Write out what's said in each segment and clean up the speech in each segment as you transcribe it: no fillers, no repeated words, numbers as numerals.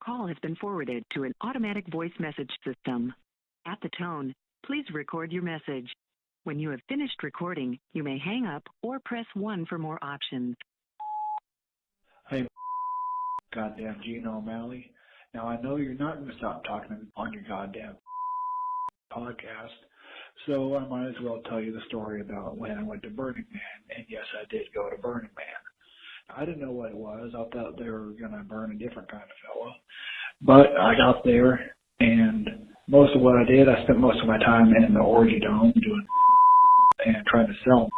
call has been forwarded to an automatic voice message system. At the tone, please record your message. When you have finished recording, you may hang up or press 1 for more options. Hey, goddamn Gino O'Malley. Now, I know you're not going to stop talking on your goddamn podcast, so I might as well tell you the story about when I went to Burning Man. And yes, I did go to Burning Man. I didn't know what it was. I thought they were going to burn a different kind of fella. But I got there, and most of what I did, I spent most of my time in the orgy dome doing and trying to sell.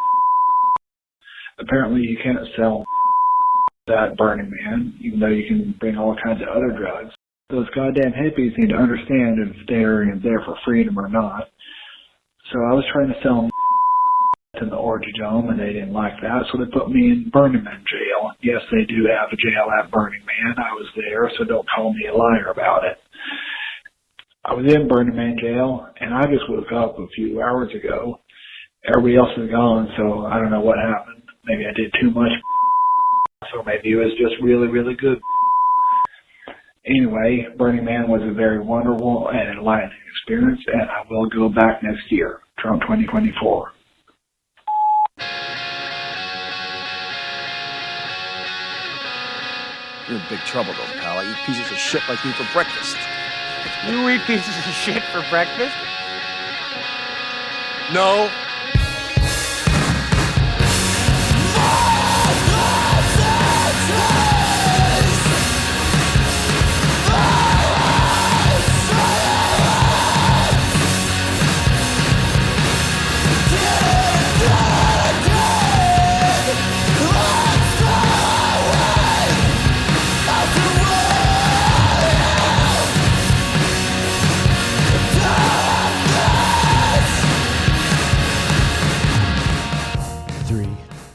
Apparently, you can't sell that Burning Man, even though you can bring all kinds of other drugs. Those goddamn hippies need to understand if they're there for freedom or not. So I was trying to sell them in the orgy dome, and they didn't like that, so they put me in Burning Man jail. Yes, they do have a jail at Burning Man. I was there, so don't call me a liar about it. I was in Burning Man jail, and I just woke up a few hours ago. Everybody else is gone, so I don't know what happened. Maybe I did too much, so maybe it was just really, really good. Anyway, Burning Man was a very wonderful and enlightening experience, and I will go back next year, Trump 2024. You're in big trouble, though, pal. I eat pieces of shit like me for breakfast. You eat pieces of shit for breakfast? No.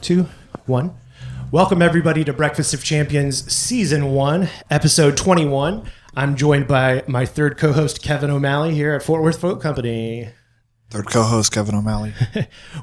Two, one. Welcome everybody to Breakfast of Champions Season 1, Episode 21. I'm joined by my third co-host, Kevin O'Malley, here at Fort Worth Folk Company. Third co-host, Kevin O'Malley.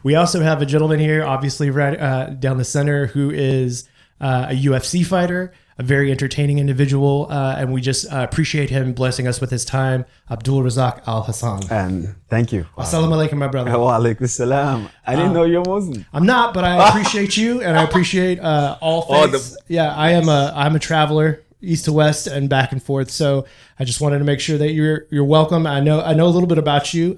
We also have a gentleman here, obviously right down the center, who is a UFC fighter, a very entertaining individual, and we just appreciate him blessing us with his time, Abdul Razak Alhassan. And thank you. Assalamu alaikum, my brother. Wa alaikum salam. I didn't know you're Muslim. I'm not, but I appreciate you, and I appreciate all things. I'm a traveler, east to west and back and forth. So I just wanted to make sure that you're welcome. I know a little bit about you.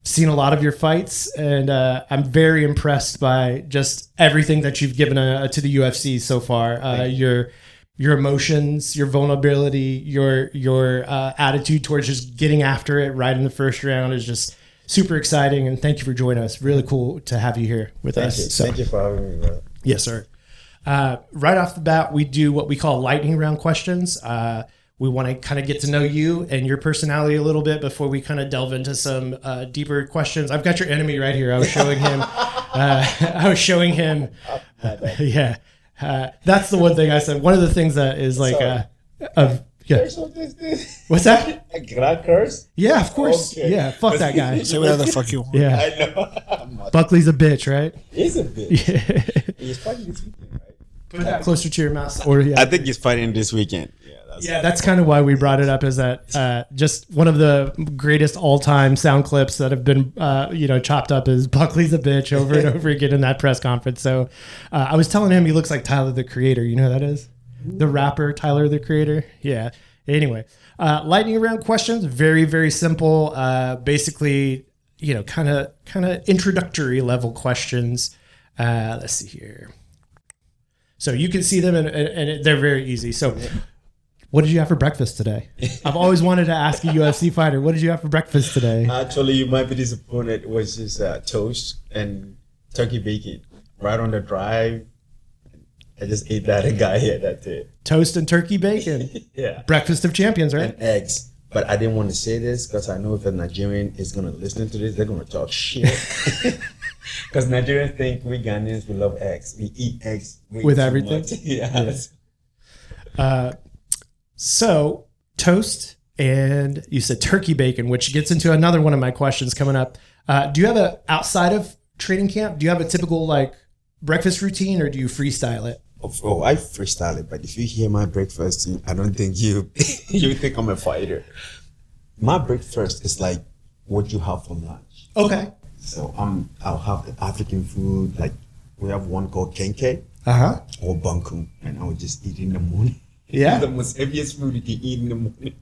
Seen a lot of your fights, and I'm very impressed by just everything that you've given to the UFC so far. Your emotions, your vulnerability, your attitude towards just getting after it right in the first round is just super exciting. And thank you for joining us. Really cool to have you here with us. Thank you for having me, bro. Yes, sir. Right off the bat, we do what we call lightning round questions. We want to kind of get to know you and your personality a little bit before we kind of delve into some deeper questions. I've got your enemy right here. I was showing him. Yeah. That's the one thing I said. One of the things that is like, What's that? Can I curse? Yeah, of course. Okay. Yeah, fuck that guy. Say whatever the fuck you want. Yeah. I know. Buckley's a bitch, right? He's a bitch. Yeah. He's fighting this weekend, right? Put that closer to your mouth. Or I think he's fighting this weekend. That's kind of why we brought it up, is that just one of the greatest all-time sound clips that have been chopped up is Buckley's a bitch over and over again in that press conference. So I was telling him he looks like Tyler the Creator. You know who that is? The rapper Tyler the Creator. Yeah. Anyway, lightning round questions, very, very simple. Basically, kind of introductory level questions. Let's see here. So you can see them and they're very easy. So what did you have for breakfast today? I've always wanted to ask a UFC fighter, what did you have for breakfast today? Actually, you might be disappointed. It was just toast and turkey bacon right on the drive. I just ate that and got here. That's it. Toast and turkey bacon. Yeah. Breakfast of champions, right? And eggs. But I didn't want to say this because I know if a Nigerian is going to listen to this, they're going to talk shit. Because Nigerians think we Ghanaians, we love eggs. We eat eggs with everything. Yes. So toast and you said turkey bacon, which gets into another one of my questions coming up. Do you have outside of training camp, do you have a typical breakfast routine, or do you freestyle it? Oh, I freestyle it, but if you hear my breakfast, I don't think you think I'm a fighter. My breakfast is like what you have for lunch. Okay. So I'll have the African food, like we have one called kenke or bunkum, and I'll just eat in the morning. Yeah. The most heaviest food you can eat in the morning.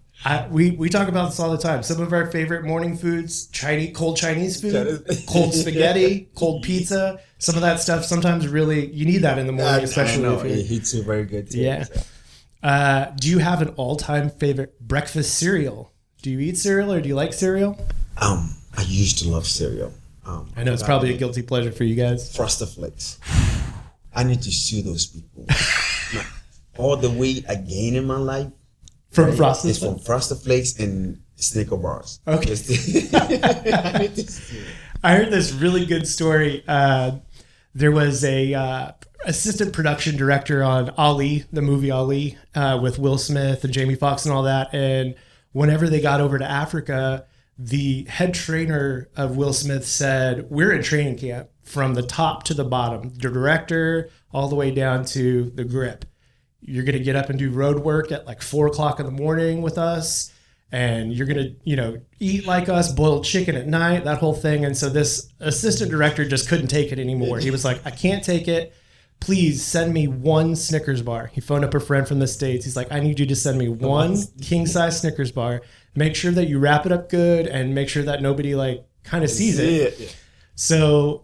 We talk about this all the time. Some of our favorite morning foods: cold Chinese food, cold spaghetti, cold pizza. Some of that stuff sometimes really you need that in the morning, especially if it hits you very good too. Yeah. So. Do you have an all-time favorite breakfast cereal? Do you eat cereal or do you like cereal? I used to love cereal. I know it's probably a guilty pleasure for you guys. Frosted Flakes. I need to sue those people. All the weight I gained in my life. From Frosted It's from Frosted Flakes and Snicker bars. Okay. I heard this really good story. There was a assistant production director on Ali, the movie Ali, with Will Smith and Jamie Foxx and all that. And whenever they got over to Africa, the head trainer of Will Smith said, "We're in training camp from the top to the bottom, the director all the way down to the grip. You're going to get up and do road work at like 4:00 in the morning with us. And you're going to, eat like us, boiled chicken at night, that whole thing." And so this assistant director just couldn't take it anymore. He was like, "I can't take it. Please send me one Snickers bar." He phoned up a friend from the States. He's like, "I need you to send me one king size Snickers bar. Make sure that you wrap it up good and make sure that nobody kind of sees it." Yeah. So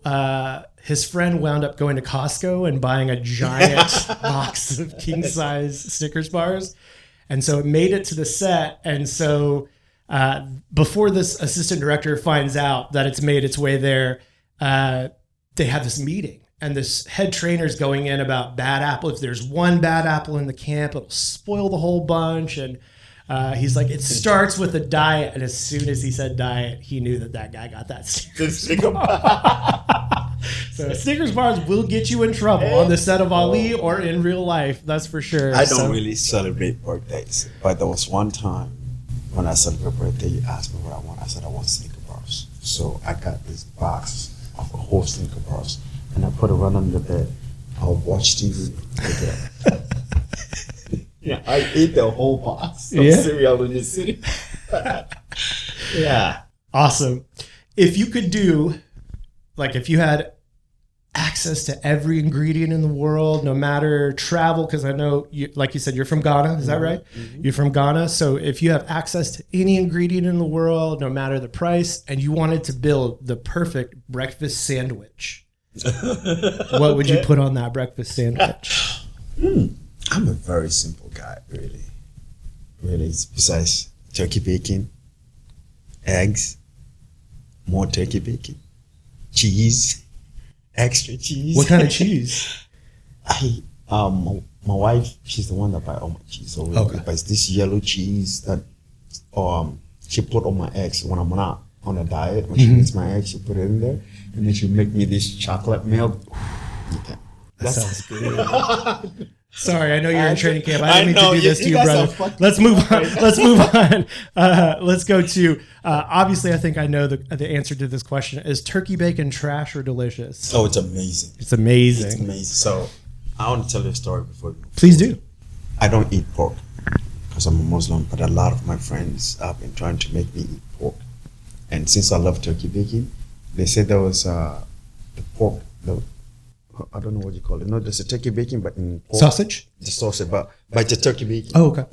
his friend wound up going to Costco and buying a giant box of king size Snickers bars. And so it made it to the set. And so before this assistant director finds out that it's made its way there, they have this meeting. And this head trainer's going in about bad apple. If there's one bad apple in the camp, it'll spoil the whole bunch. And he's like, it starts with a diet. And as soon as he said diet, he knew that guy got that Snickers bar. So Snickers bars will get you in trouble on the set of Ali or in real life. That's for sure. I don't really celebrate birthdays. But there was one time when I celebrated birthday, you asked me what I want. I said, I want Snickers bars. So I got this box of a whole Snickers bars. And I put it right under the bed. I'll watch TV. Yeah, I ate the whole box of cereal in the city. Yeah. Awesome. If you could do, if you had access to every ingredient in the world, no matter travel, because I know, like you said, you're from Ghana. Is that right? Mm-hmm. You're from Ghana. So if you have access to any ingredient in the world, no matter the price, and you wanted to build the perfect breakfast sandwich, what would you put on that breakfast sandwich? I'm a very simple guy, really. Really, besides turkey bacon, eggs, more turkey bacon, cheese, extra cheese. What kind of cheese? My wife, she's the one that buy all my cheese. So but it's this yellow cheese that she put on my eggs when I'm not on a diet. When she makes my eggs, she put it in there, and then she make me this chocolate milk. Yeah. That sounds good. Sorry, I know you're in training camp. I didn't mean to do this to you, brother. Let's move on. Let's go to, obviously, I think I know the answer to this question. Is turkey bacon trash or delicious? Oh, it's amazing. It's amazing. It's amazing. So I want to tell you a story before. Please do. I don't eat pork because I'm a Muslim, but a lot of my friends have been trying to make me eat pork. And since I love turkey bacon, they said there was the pork, I don't know what you call it. No, there's a turkey bacon, but in pork. Sausage? The sausage, but it's a turkey bacon. Oh, okay.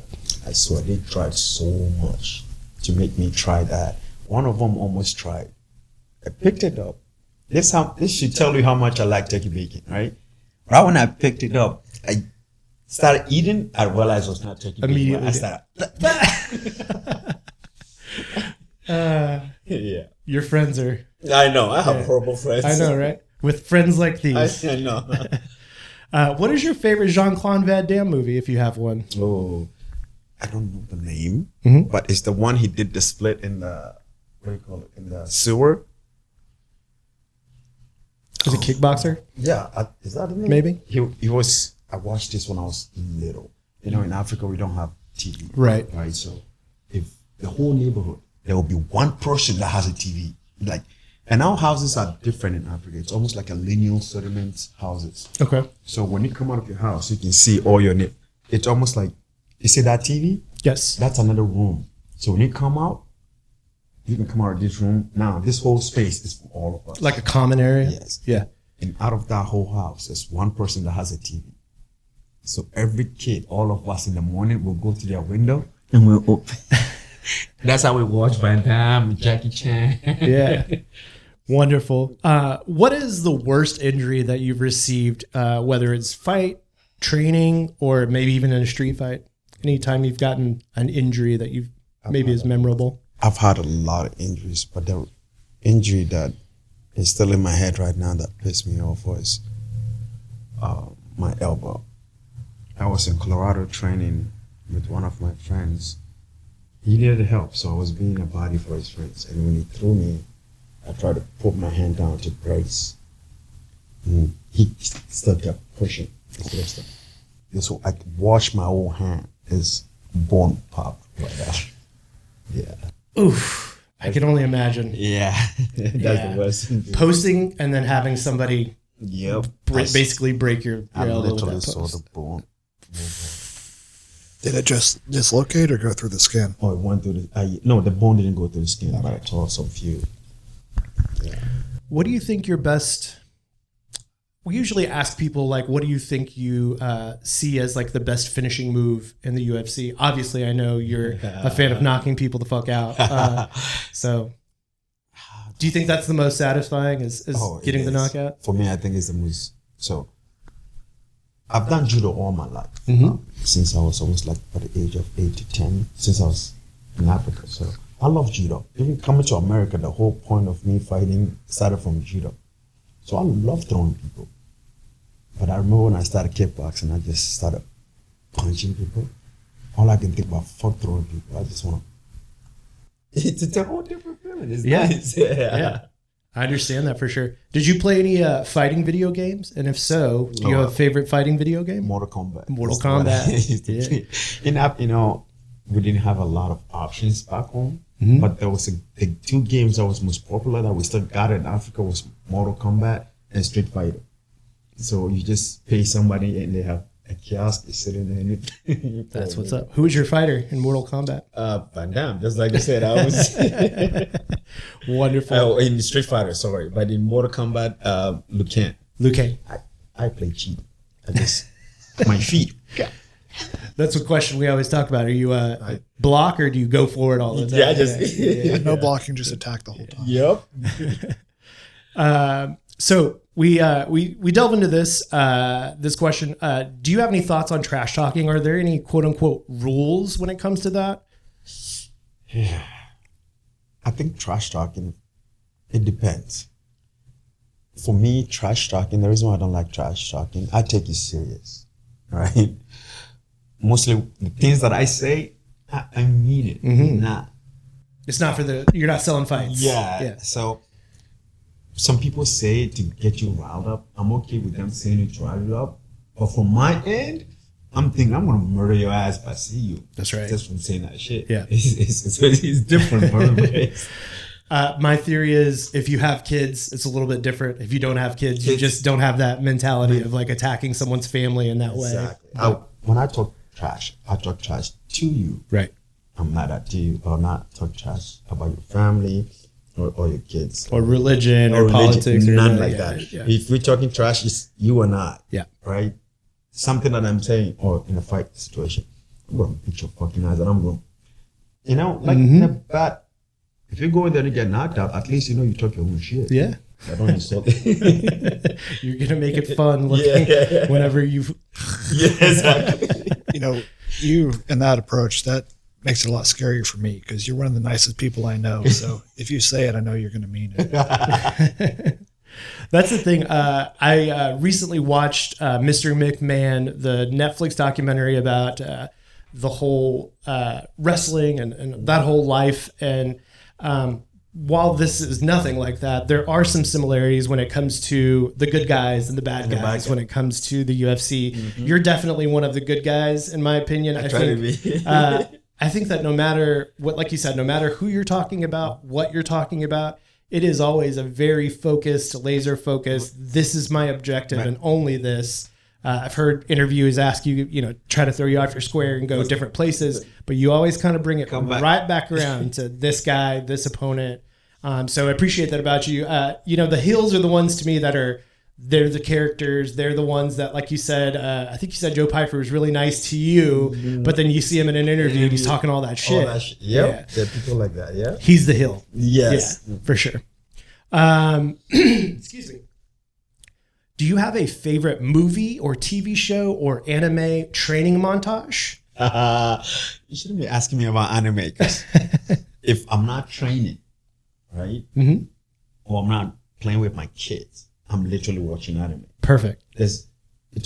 I swear, they tried so much to make me try that. One of them almost tried. I picked it up. This should tell you how much I like turkey bacon, right? Right when I picked it up, I started eating. I realized it was not turkey bacon. Immediately. I started. Yeah. Your friends are. I know. I have horrible friends. I know, right? With friends like these. I know. What is your favorite Jean-Claude Van Damme movie, if you have one? Oh, I don't know the name, Mm-hmm. but it's the one he did the split in the, what do you call it, in the sewer. Was it Kickboxer? Yeah, is that the name? Maybe. He was. I watched this when I was little. In Africa we don't have TV. Right. So if the whole neighborhood, there will be one person that has a TV. And our houses are different in Africa. It's almost like a lineal settlement houses. Okay. So when you come out of your house, you can see all your it's almost like, you see that TV? Yes. That's another room. So when you come out, you can come out of this room. Now, this whole space is for all of us. Like a common area? Yes. Yeah. And out of that whole house, there's one person that has a TV. So every kid, all of us in the morning will go to their window and we'll open. That's how we watch Van Damme, Jackie Chan. Yeah. Wonderful. What is the worst injury that you've received, whether it's fight, training, or maybe even in a street fight? Anytime you've gotten an injury that you've maybe is memorable? I've had a lot of injuries, but the injury that is still in my head right now that pissed me off was my elbow. I was in Colorado training with one of my friends. He needed help, so I was being a body for his friends. And when he threw me, I tried to put my hand down to brace. And he still kept pushing. So I could wash my whole hand. His bone popped like that. Yeah. Oof. I can only imagine. Yeah. That's the worst. Posting and then having somebody basically break your I elbow with literally that saw post. the bone. Did it just dislocate or go through the skin? Oh, it went through the... no, the bone didn't go through the skin, but I tore some few. Yeah. What do you think your best... We usually ask people, like, what do you think you see as, like, the best finishing move in the UFC? Obviously, I know you're a fan of knocking people the fuck out. So do you think that's the most satisfying is getting the knockout? For me, I think it's the most... So I've done judo all my life. Since I was almost like at the age of 8 to 10, since I was in Africa. So I love judo. Even coming to America, the whole point of me fighting started from judo. So I love throwing people. But I remember when I started kickboxing, I just started punching people. All I can think about, fuck throwing people. I just want to... It's a whole different feeling. It's nice. Yeah. I understand that for sure. Did you play any fighting video games? And if so, do you have a favorite fighting video game? Mortal Kombat. Mortal Kombat. We didn't have a lot of options back home. But there was the two games that was most popular that we still got in Africa was Mortal Kombat and Street Fighter. So you just pay somebody and they have a kiosk, they sit in there and That's what's up. Who was your fighter in Mortal Kombat? Van Damme, just like I said, I was wonderful. In Street Fighter, sorry. But in Mortal Kombat, Liu Kang. I play cheat. I just my feet. That's a question we always talk about. Are you a block or do you go for it all the time? Yeah, I just no blocking, just attack the whole time. Yep. So we delve into this this question. Do you have any thoughts on trash talking? Are there any quote unquote rules when it comes to that? Yeah. I think trash talking, it depends. For me, trash talking, the reason why I don't like trash talking, I take it serious, right? Mostly the things that I say, I mean it. Not. It's not for you're not selling fights. Yeah. So some people say it to get you riled up. I'm okay with them saying it to rile you up. But from my end, I'm thinking I'm going to murder your ass if I see you. That's right. Just from saying that shit. Yeah. It's different, bro. My theory is if you have kids, it's a little bit different. If you don't have kids, you just don't have that mentality of like attacking someone's family in that way. Exactly. When I talk trash, I talk trash to you. Right. I'm not at you. Or not talk trash about your family or your kids. Or religion or politics. Or none like that. Yeah. If we're talking trash, it's you and I. Yeah. Right? Something that I'm saying, or in a fight situation, I'm going to beat your fucking ass and I'm going to, like in a bad, if you go in there and get knocked out, at least you talk your own shit. Yeah. I don't insult You're going to make it fun looking whenever you... Yeah, exactly. You and that approach, that makes it a lot scarier for me because you're one of the nicest people I know. So if you say it, I know you're going to mean it. That's the thing. I recently watched Mr. McMahon, the Netflix documentary about the whole wrestling and that whole life. And while this is nothing like that, there are some similarities when it comes to the good guys and the bad guys when it comes to the UFC. You're definitely one of the good guys, in my opinion. I think that no matter what, like you said, no matter who you're talking about, what you're talking about, it is always a very focused, laser focused. This is my objective and only this. I've heard interviewers ask you, try to throw you off your square and go different places, but you always kind of bring it right back around to this guy, this opponent. So I appreciate that about you. The heels are the ones to me that they're the characters. They're the ones that, like you said, I think you said Joe Pyfer was really nice to you, but then you see him in an interview and he's talking all that shit. Yep. Yeah. There are people like that. Yeah. He's the heel. Yes. Yeah, for sure. Excuse me. Do you have a favorite movie or TV show or anime training montage? You shouldn't be asking me about anime. 'Cause if I'm not training, right? Or I'm not playing with my kids, I'm literally watching anime. Perfect. It's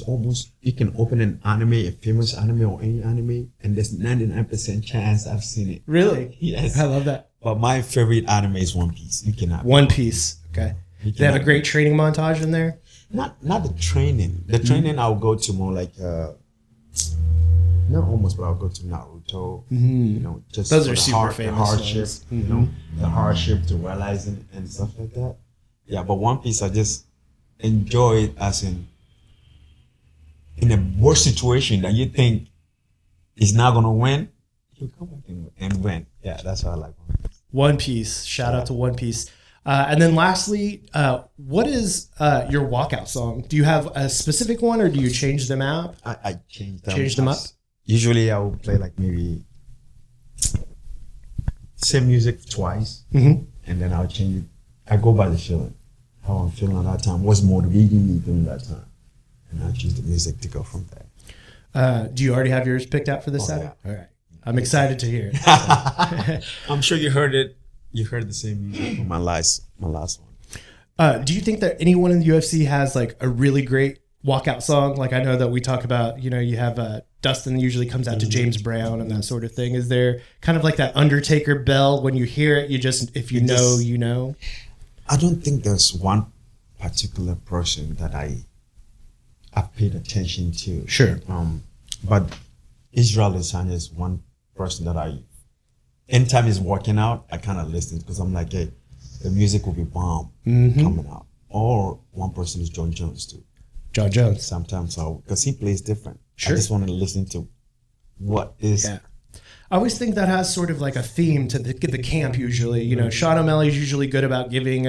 almost, you can open an anime, a famous anime or any anime, and there's 99% chance I've seen it. Really? Yes. I love that. But my favorite anime is One Piece. You cannot. One Piece. Okay. They have a great training montage in there? Not the training. The training I'll go to more like not almost, but I'll go to Naruto. Just those are the super famous hardship. ones. The hardship to realizing and stuff like that. Yeah, but One Piece I just enjoy it as in a worse situation that you think is not gonna win, you come back and win. Yeah, that's why I like One Piece. One Piece. Shout out to One Piece. And then lastly, what is your walkout song? Do you have a specific one or do you change them out? I change them. Change them up? Usually I will play like maybe same music twice Mm-hmm. and then I'll change it. I go by the feeling, how I'm feeling at that time, what's motivating me during that time. And I choose the music to go from there. Do you already have yours picked out for this side? Yeah. All right. I'm excited to hear it. I'm sure you heard it. You heard the same music from my last one. Do you think that anyone in the UFC has like a really great walkout song? Like I know that we talk about, you have Dustin usually comes out to James Brown and that sort of thing. Is there kind of like that Undertaker bell when you hear it, if you know, you know? I don't think there's one particular person that I've paid attention to. Sure. But Israel Adesanya is one person that anytime he's working out, I kind of listen because I'm like, hey, the music will be bomb coming out. Or one person is John Jones too. John Jones. Sometimes because he plays different. Sure. I just want to listen to what is. Yeah. I always think that has sort of like a theme to the camp usually. Sean O'Malley's usually good about giving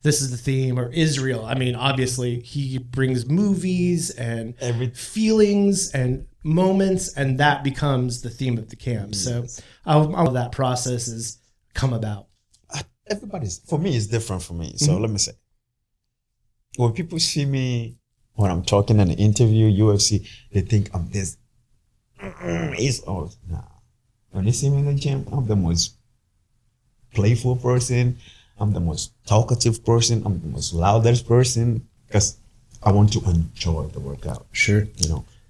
this is the theme, or Israel. I mean, obviously he brings movies and feelings and moments, and that becomes the theme of the camp. So how that process has come about. For me, it's different for me. So let me say, when people see me, when I'm talking in an interview, UFC, they think I'm this. Nah. When they see me in the gym, I'm the most playful person. I'm the most talkative person. I'm the most loudest person because I want to enjoy the workout. Sure.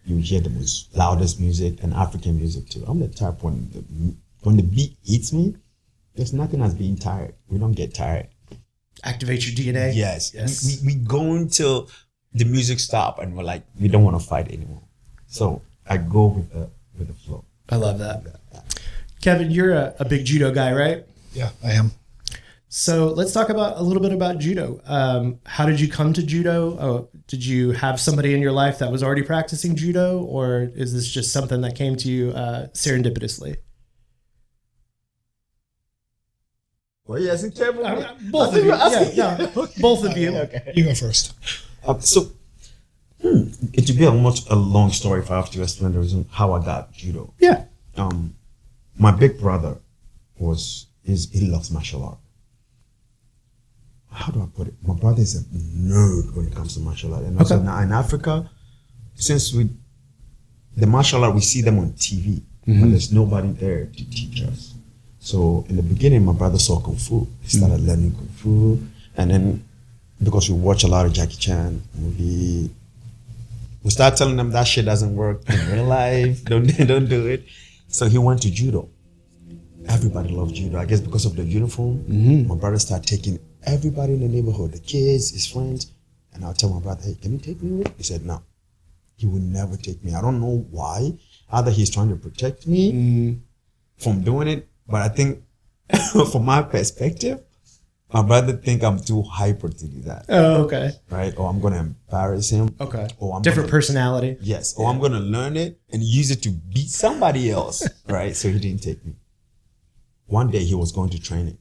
You hear the most loudest music and African music too. I'm the type when the beat hits me, there's nothing as being tired. We don't get tired. Activate your DNA. Yes. We go until the music stop and we're like, we don't want to fight anymore. So I go with the flow. I love that. Kevin, you're a big judo guy, right? Yeah, I am. So let's talk a little bit about judo. How did you come to judo? Did you have somebody in your life that was already practicing judo, or is this just something that came to you serendipitously? Well, yes, and Kevin. Both of you. Yeah. Both of you. Okay. You go first. It would be a long story if I have to explain the reason how I got judo. Yeah. My big brother he loves martial art. How do I put it? My brother is a nerd when it comes to martial art. And also now in Africa, since the martial art, we see them on TV, but there's nobody there to teach us. So in the beginning, my brother saw Kung Fu. He started learning Kung Fu. And then because we watch a lot of Jackie Chan movie, we start telling them that shit doesn't work in real life. Don't do it. So he went to judo. Everybody loves judo. I guess because of the uniform, my brother started taking everybody in the neighborhood, the kids, his friends, and I'll tell my brother, hey, can you take me with? He said, no, he would never take me. I don't know why. Either he's trying to protect me from doing it, but I think from my perspective, My brother think I'm too hyper to do that. Oh, okay. Right? Or I'm going to embarrass him. Okay. Or I'm Different gonna, personality. Yes. Or I'm going to learn it and use it to beat somebody else. Right? So he didn't take me. One day he was going to training.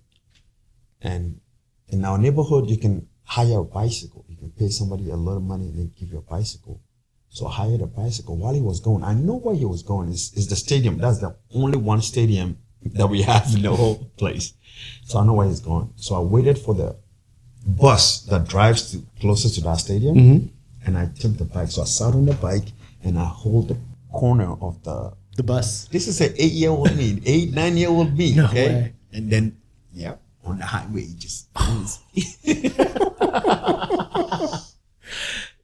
And in our neighborhood, you can hire a bicycle. You can pay somebody a lot of money and they give you a bicycle. So I hired a bicycle. While he was going, I know where he was going. Is the stadium. That's the only one stadium that we have in the whole place. So I know where he's going. So I waited for the bus that drives closest to that stadium. Mm-hmm. And I took the bike. So I sat on the bike and I hold the corner of the bus. This is an 8-year-old me, 9-year-old me. No okay. way. And then, on the highway, just.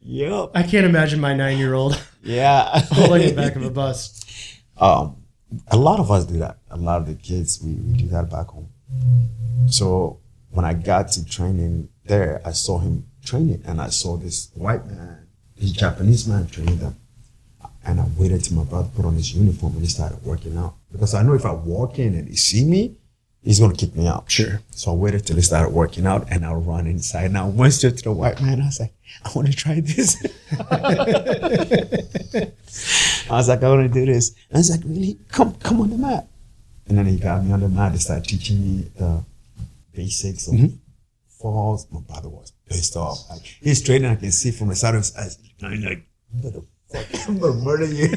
Yep. I can't imagine my 9-year-old. Yeah. Holding the back of a bus. A lot of us do that. A lot of the kids, we do that back home. So when I got to training there, I saw him training and I saw this white man, this Japanese man training them. And I waited till my brother put on his uniform and he started working out. Because I know if I walk in and he see me, he's going to kick me out. Sure. So I waited till he started working out and I ran inside. And I went straight to the white man. I was like, I want to try this. I was like, I want to do this. And I was like, really? Come on the mat. And then he got me on the mat. He started teaching me the basics of falls. My brother was pissed off. Like, he's training. I can see from the side of his eyes. I'm like, what the fuck? I'm going to murder you.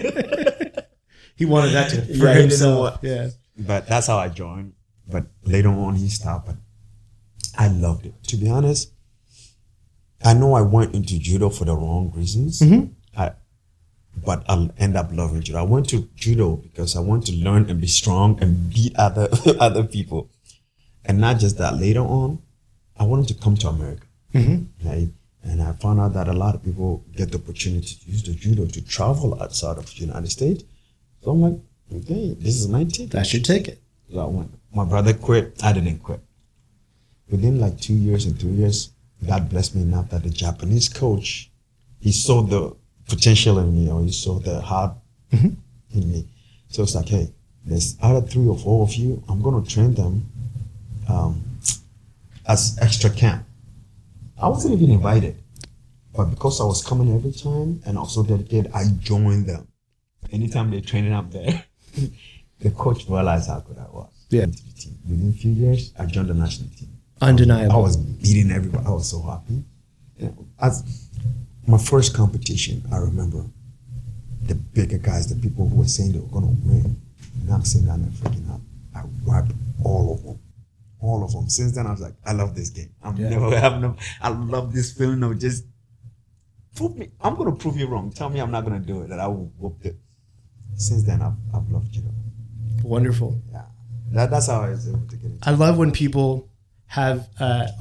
He wanted that for himself. Yeah. But that's how I joined. But later on, he stopped. But I loved it. To be honest, I know I went into judo for the wrong reasons. But I'll end up loving judo. I went to judo because I want to learn and be strong and beat other people. And not just that, later on, I wanted to come to America. Right? And I found out that a lot of people get the opportunity to use the judo to travel outside of the United States. So I'm like, okay, this is my ticket. That's your ticket. So I went. My brother quit. I didn't quit. Within like 2 years and 3 years, God blessed me enough that the Japanese coach, he saw the potential in me, or he saw the heart in me. So it's like, hey, there's either 3 or 4 of you. I'm going to train them as extra camp. I wasn't even invited, but because I was coming every time and also dedicated, I joined them. Anytime they're training up there, the coach realized how good I was. Yeah. Within a few years, I joined the national team. Undeniable. I was beating everybody. I was so happy. As my first competition, I remember the bigger guys, the people who were saying they were going to win. And I'm sitting down there freaking out. I wiped all of them. All of them. Since then, I was like, I love this game. I love this feeling of just prove me. I'm going to prove you wrong. Tell me I'm not going to do it, and I will whoop it. Since then, I've loved judo. Wonderful. Yeah. That's how I was able to get into it. I love when people have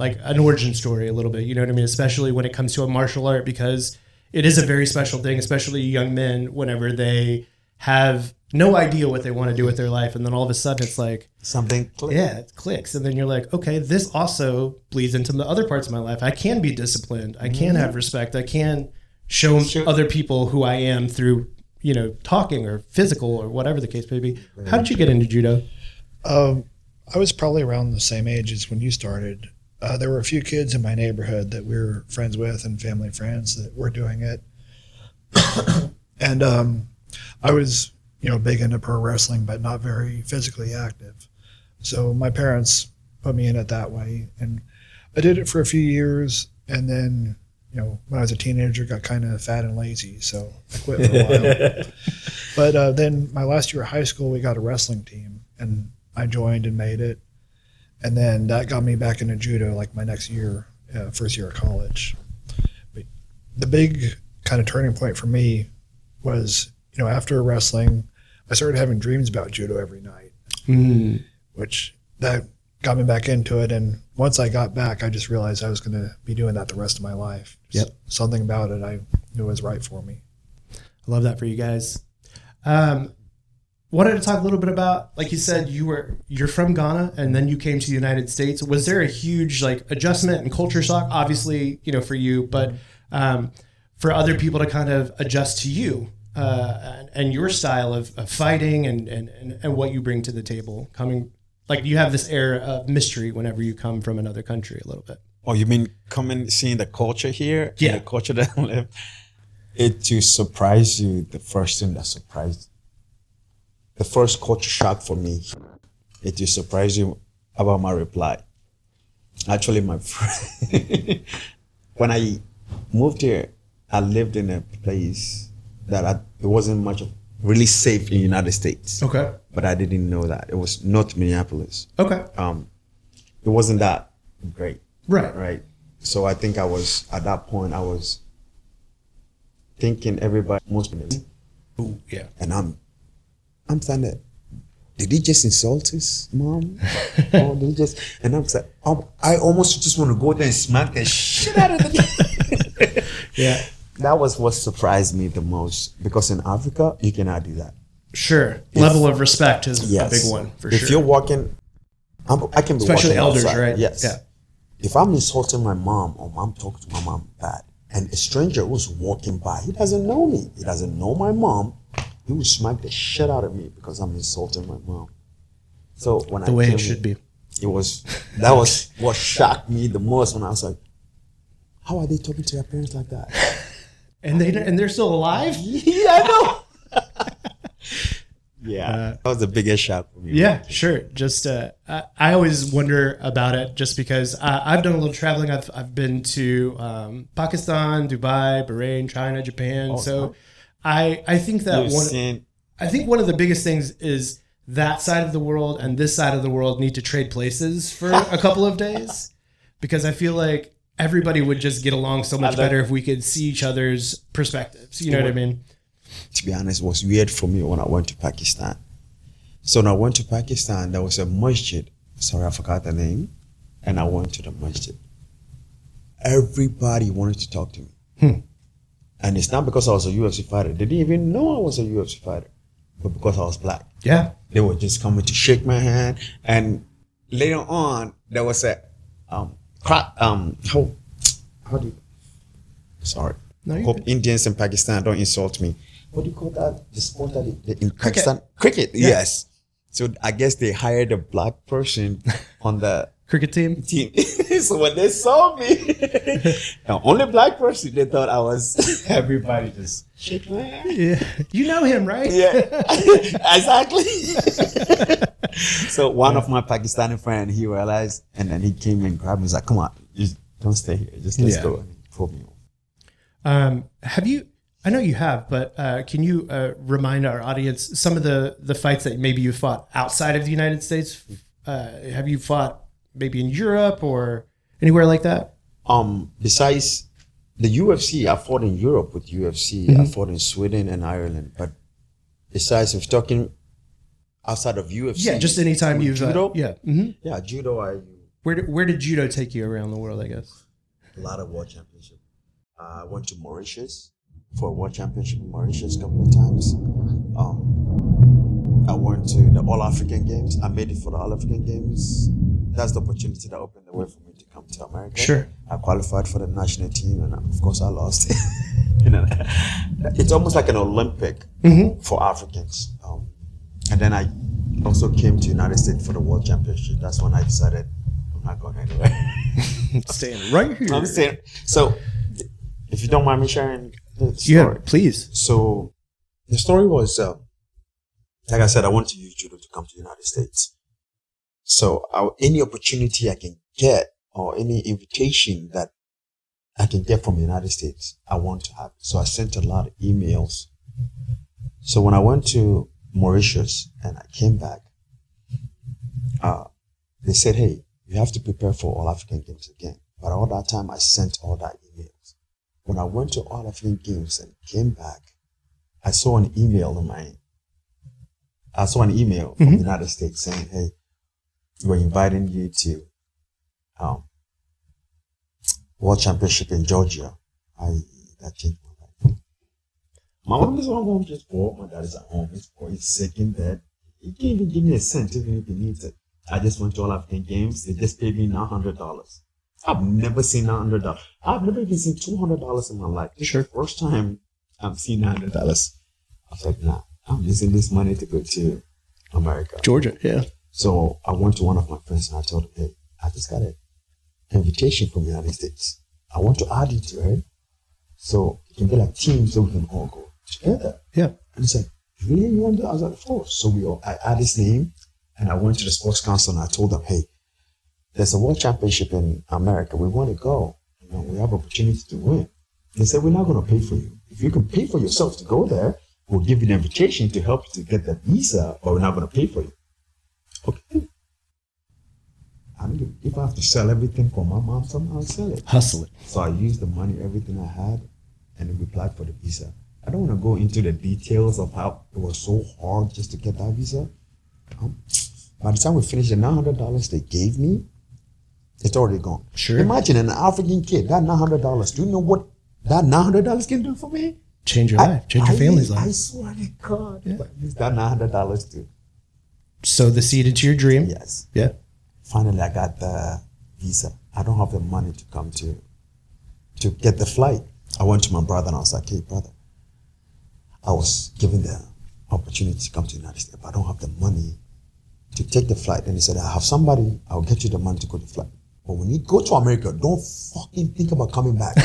like an origin story a little bit, you know what I mean? Especially when it comes to a martial art, because it is a very special thing, especially young men, whenever they have no idea what they want to do with their life. And then all of a sudden it's like something clicks. Yeah, it clicks. And then you're like, okay, this also bleeds into the other parts of my life. I can be disciplined. I can have respect. I can show other people who I am through, you know, talking or physical or whatever the case may be. How did you get into judo? I was probably around the same age as when you started. There were a few kids in my neighborhood that we were friends with and family friends that were doing it. And I was, you know, big into pro wrestling, but not very physically active. So my parents put me in it that way. And I did it for a few years. And then, you know, when I was a teenager, got kind of fat and lazy. So I quit for a while. But then my last year of high school, we got a wrestling team. And I joined and made it. And then that got me back into judo like my next year, first year of college. But the big kind of turning point for me was, you know, after wrestling, I started having dreams about judo every night, which that got me back into it. And once I got back, I just realized I was going to be doing that the rest of my life. Something about it I knew was right for me. I love that for you guys. Wanted to talk a little bit about, like you said, you're from Ghana and then you came to the United States. Was there a huge like adjustment and culture shock? Obviously, you know, for you, but for other people to kind of adjust to you and your style of fighting and what you bring to the table, coming like you have this air of mystery whenever you come from another country a little bit. Oh, you mean coming, seeing the culture here? Yeah. And the culture that I live. It to surprise you, the first thing that surprised, the first culture shock for me, it to surprise you about my reply. Actually, my friend, when I moved here, I lived in a place that it wasn't much of really safe in the United States. Okay. But I didn't know that. It was North Minneapolis. Okay. It wasn't that great. Right. Right. So I think I was, at that point, I was thinking everybody, most of them. Ooh, yeah. And I'm trying to, did he just insult his mom? Or did he just, and I'm like, I almost just want to go there and smack the shit out of the Yeah. That was what surprised me the most, because in Africa, you cannot do that. Sure. Level of respect is a big one for sure. If you're walking, I can be especially walking elders, outside. right? Yes. Yeah. If I'm insulting my mom or I'm talking to my mom bad, and a stranger was walking by, he doesn't know me, he doesn't know my mom, he would smack the shit out of me because I'm insulting my mom. So when the way it should be. That was what shocked me the most, when I was like, how are they talking to their parents like that? And they're still alive? Yeah, I know. Yeah, that was the biggest shock for me. Yeah, sure. Just I always wonder about it, just because I've done a little traveling. I've been to Pakistan, Dubai, Bahrain, China, Japan. So I think that one of the biggest things is that side of the world and this side of the world need to trade places for a couple of days, because I feel like everybody would just get along so much better if we could see each other's perspectives. You know what I mean? To be honest, it was weird for me when I went to Pakistan. So when I went to Pakistan, there was a masjid. Sorry, I forgot the name. And I went to the masjid. Everybody wanted to talk to me. And it's not because I was a UFC fighter. They didn't even know I was a UFC fighter. But because I was black. Yeah. They were just coming to shake my hand. And later on, there was a how do you, sorry. No, I hope Indians in Pakistan don't insult me. What do you call that? The sport that in Pakistan? Cricket, Yeah. Yes. So I guess they hired a black person on the Cricket team. So when they saw me, the only black person, they thought I was, everybody just shake my hand. Yeah. You know him, right? Yeah, exactly. So one of my Pakistani friends, he realized, and then he came and grabbed me. He's like, come on, just don't stay here. Just let's go. And he pulled me over. Have you, I know you have, but can you remind our audience some of the fights that maybe you fought outside of the United States? Have you fought maybe in Europe or anywhere like that? Besides the UFC, I fought in Europe with UFC. I fought in Sweden and Ireland. But besides, if talking outside of UFC, Yeah, just anytime you've judo. Yeah. Yeah, judo. Where did judo take you around the world, I guess? A lot of world championship. I went to Mauritius for a world championship in Mauritius a couple of times. I went to the All African Games. I made it for the All African Games. That's the opportunity that opened the way for me to come to America. Sure. I qualified for the national team, and of course I lost. It's almost like an Olympic for Africans. And then I also came to the United States for the World Championship. That's when I decided I'm not going anywhere. Staying right here. I'm saying, so if you don't mind me sharing the story. Yeah, please. So the story was, like I said, I wanted to use judo to come to the United States. So any opportunity I can get, or any invitation that I can get from the United States, I want to have. So I sent a lot of emails. So when I went to Mauritius and I came back, they said, hey, you have to prepare for All African Games again. But all that time, I sent all that emails. When I went to All African Games and came back, I saw an email from the United States saying, hey, we're inviting you to World Championship in Georgia. That changed my life. My mom is at home just poor. My dad is at home. He's poor. He's sick in bed. He can't even give me a cent even if he needs it. I just went to All African Games. They just paid me $900. I've never seen $900. I've never even seen $200 in my life. This is the first time I've seen $900. I was like, nah, I'm using this money to go to America. Georgia, yeah. So I went to one of my friends and I told him, hey, I just got an invitation from the United States. I want to add you to it. So it can be like teams so we can all go together. Yeah. And he said, really? You want to do? I was like, of course. So I added his name and I went to the sports council and I told them, hey, there's a world championship in America. We want to go. You know, we have opportunity to win. They said, we're not going to pay for you. If you can pay for yourself to go there, we'll give you the invitation to help you to get the visa, but we're not going to pay for you. Okay. I mean, if I have to sell everything for my mom, somehow I'll sell it. Hustle it. So I used the money, everything I had, and then we applied for the visa. I don't want to go into the details of how it was so hard just to get that visa. By the time we finished the $900 they gave me, it's already gone. Sure. Imagine an African kid, that $900. Do you know what that $900 can do for me? Change your life. Change your family's life. I swear to God. Yeah. That $900 too. Sow the seed into your dream. Yes. Yeah. Finally, I got the visa. I don't have the money to come to get the flight. I went to my brother and I was like, hey, brother, I was given the opportunity to come to the United States, but I don't have the money to take the flight. And he said, I have somebody, I'll get you the money to go to the flight. But when you go to America, don't fucking think about coming back.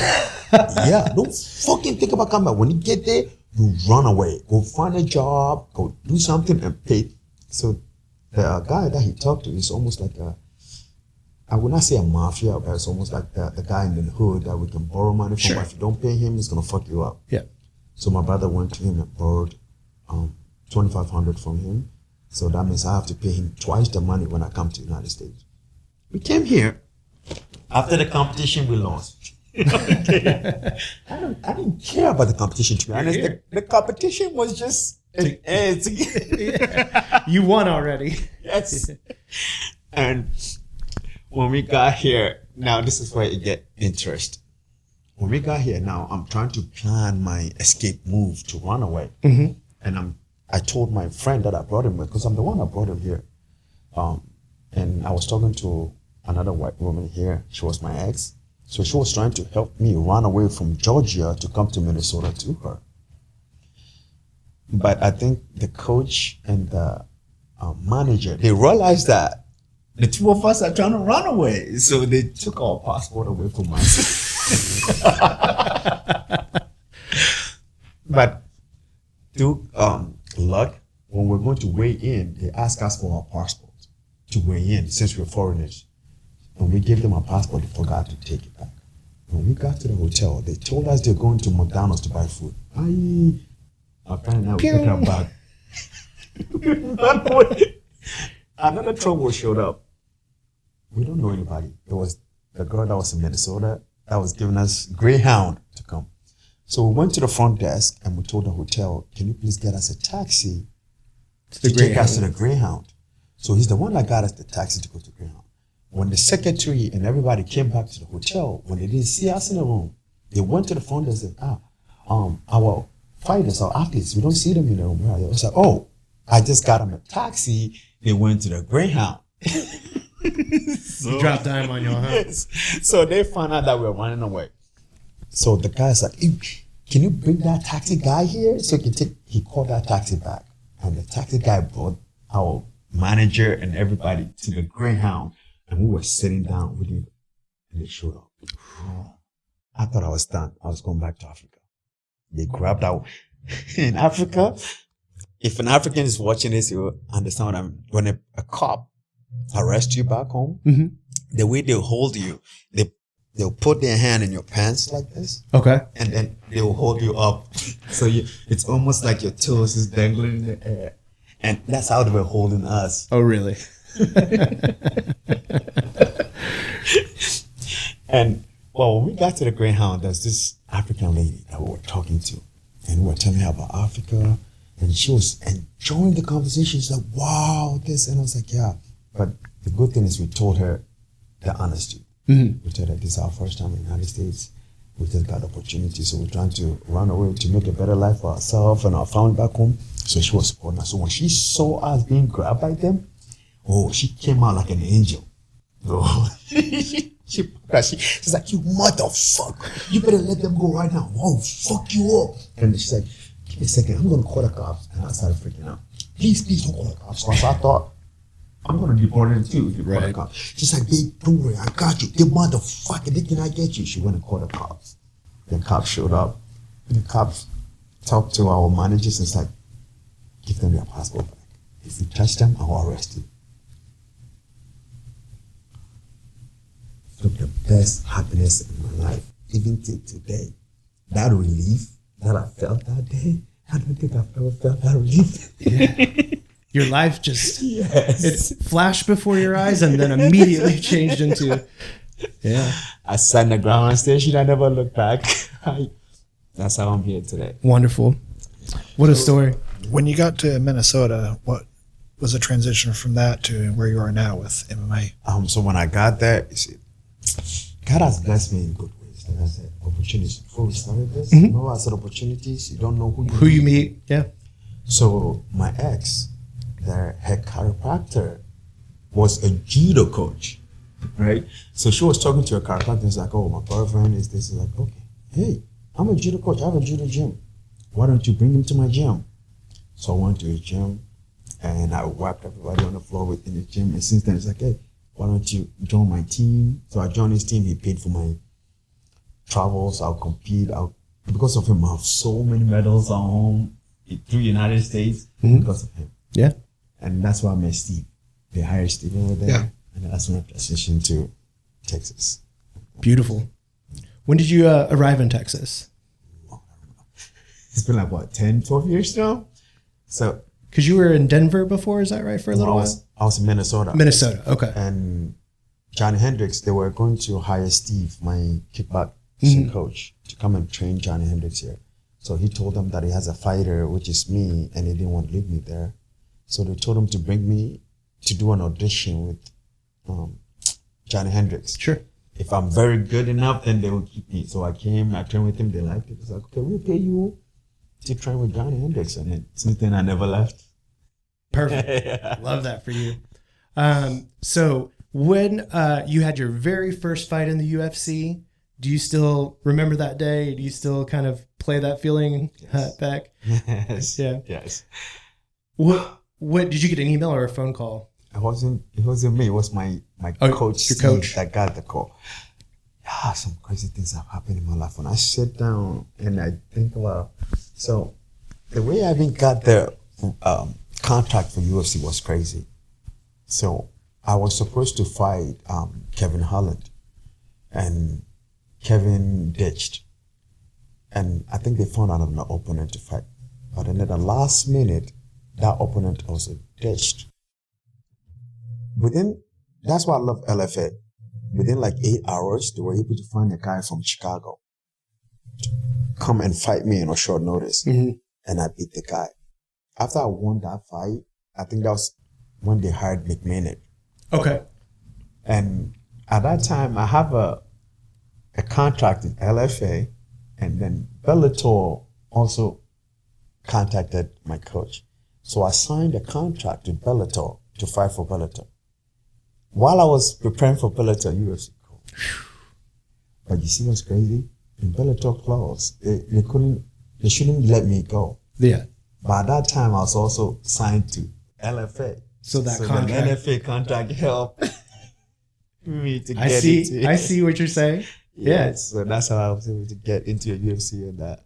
Yeah, don't fucking think about coming back. When you get there, you run away. Go find a job, go do something and pay. So the guy that he talked to is almost like I would not say a mafia, but it's almost like the guy in the hood that we can borrow money from. Sure. But if you don't pay him, he's going to fuck you up. Yeah. So my brother went to him and borrowed $2,500 from him. So that means I have to pay him twice the money when I come to the United States. We came here. After the competition, we lost. Okay. I didn't care about the competition, to be honest. The competition was just... You won already. Yes. And when we got here, now this is where it get interesting. When we got here, now I'm trying to plan my escape move to run away. Mm-hmm. And I told my friend that I brought him with, because I'm the one that brought him here. And I was talking to another white woman here. She was my ex. So she was trying to help me run away from Georgia to come to Minnesota to her. But I think the coach and the manager, they realized that the two of us are trying to run away. So they took our passport away from us. But through luck, when we're going to weigh in, they ask us for our passport to weigh in since we're foreigners. When we gave them our passport, they forgot to take it back. When we got to the hotel, they told us they're going to McDonald's to buy food. Apparently, we took our bag. Another trouble showed up. We don't know anybody. It was the girl that was in Minnesota that was giving us Greyhound to come. So we went to the front desk and we told the hotel, can you please get us a taxi to take us to the Greyhound? So he's the one that got us the taxi to go to Greyhound. When the secretary and everybody came back to the hotel, when they didn't see us in the room, they went to the front desk and said, our fighters, our athletes, we don't see them in the room. I was like, oh, I just got them a taxi. They went to the Greyhound. So, dropped dime on you, huh? Yes. So they found out that we were running away. So the guy's like, hey, can you bring that taxi guy here? So he called that taxi back. And the taxi guy brought our manager and everybody to the Greyhound. And we were sitting down with him. And they showed up. I thought I was done. I was going back to Africa. They grabbed out. In Africa, if an African is watching this, you'll understand what I mean. When a cop arrests you back home, mm-hmm. the way they'll hold you, they'll put their hand in your pants like this. Okay. And then they'll hold you up. So it's almost like your toes is dangling in the air. And that's how they were holding us. Oh, really? And well, when we got to the Greyhound, there's this African lady that we were talking to. And we were telling her about Africa. And she was enjoying the conversation. She's like, wow, this. And I was like, yeah. But the good thing is we told her the honesty. Mm-hmm. We told her this is our first time in the United States. We just got opportunity. So we're trying to run away to make a better life for ourselves and our family back home. So she was supporting us. So when she saw us being grabbed by them, she came out like an angel. Oh, she's like, you motherfucker. You better let them go right now. Oh, fuck you up. And she's like, give me a second. I'm going to call the cops. And I started freaking out. Please don't call the cops. So I thought, I'm gonna deport her too if you call the Right. cops. She's like, babe, don't worry, I got you. They motherfucker, they cannot get you. She went and called the cops. The cops showed up. The cops talked to our managers and it's like, give them their passport back. If you touch them, I'll arrest you. So the best happiness in my life, even till today. That relief that I felt that day, I don't think I've ever felt that relief. Yeah. Your life just Yes. it flashed before your eyes and then immediately changed into I sat in the ground station, I never looked back. That's how I'm here today. Wonderful. What a story. When you got to Minnesota, what was the transition from that to where you are now with MMA? So when I got there, you see, God has blessed me in good ways. Like I said, opportunities. Before we started this, you know, I said opportunities. You don't know who you meet. Yeah. So my ex, their head chiropractor, was a judo coach, right? So she was talking to her chiropractor. It's like, oh, my boyfriend is this. Is like, okay, hey, I'm a judo coach. I have a judo gym. Why don't you bring him to my gym? So I went to his gym, and I wiped everybody on the floor within the gym. And since then, it's like, hey, why don't you join my team? So I joined his team. He paid for my travels. I'll compete. Because of him, I have so many medals at home through United States because of him. Yeah. And that's why I met Steve. They hired Steve over there. Yeah. And that's when I transitioned to Texas. Beautiful. When did you arrive in Texas? It's been like, what, 10, 12 years now? So, Because you were in Denver before, is that right, for a little while? I was in Minnesota. Minnesota, okay. And Johnny Hendricks, they were going to hire Steve, my kickboxing coach, to come and train Johnny Hendricks here. So he told them that he has a fighter, which is me, and he didn't want to leave me there. So they told him to bring me to do an audition with Johnny Hendricks. Sure. If I'm very good enough, then they will keep me. So I came, I trained with him, they liked it. It's like, okay, we'll pay you to train with Johnny Hendricks. And then since then, I never left. Perfect. Love that for you. So when you had your very first fight in the UFC, do you still remember that day? Do you still kind of play that feeling back? Yes. Yeah. Yes. What did you get an email or a phone call? It wasn't me. It was my coach, your coach. Steve, that got the call. Yeah, some crazy things have happened in my life. When I sit down and I think about, so the way I even got the contract for UFC was crazy. So I was supposed to fight Kevin Holland, and Kevin ditched. And I think they found another opponent to fight. But then at the last minute, that opponent also ditched. That's why I love LFA. Within like 8 hours, they were able to find a guy from Chicago to come and fight me on a short notice. And I beat the guy. After I won that fight, I think that was when they hired McMahon. Okay. And at that time, I have a contract in LFA, and then Bellator also contacted my coach. So I signed a contract with Bellator to fight for Bellator. While I was preparing for Bellator, UFC called. But you see what's crazy? In Bellator clause, they shouldn't let me go. Yeah. But at that time, I was also signed to LFA. So that the contract. LFA contract helped me to get I see what you're saying. Yeah. So that's how I was able to get into a UFC on that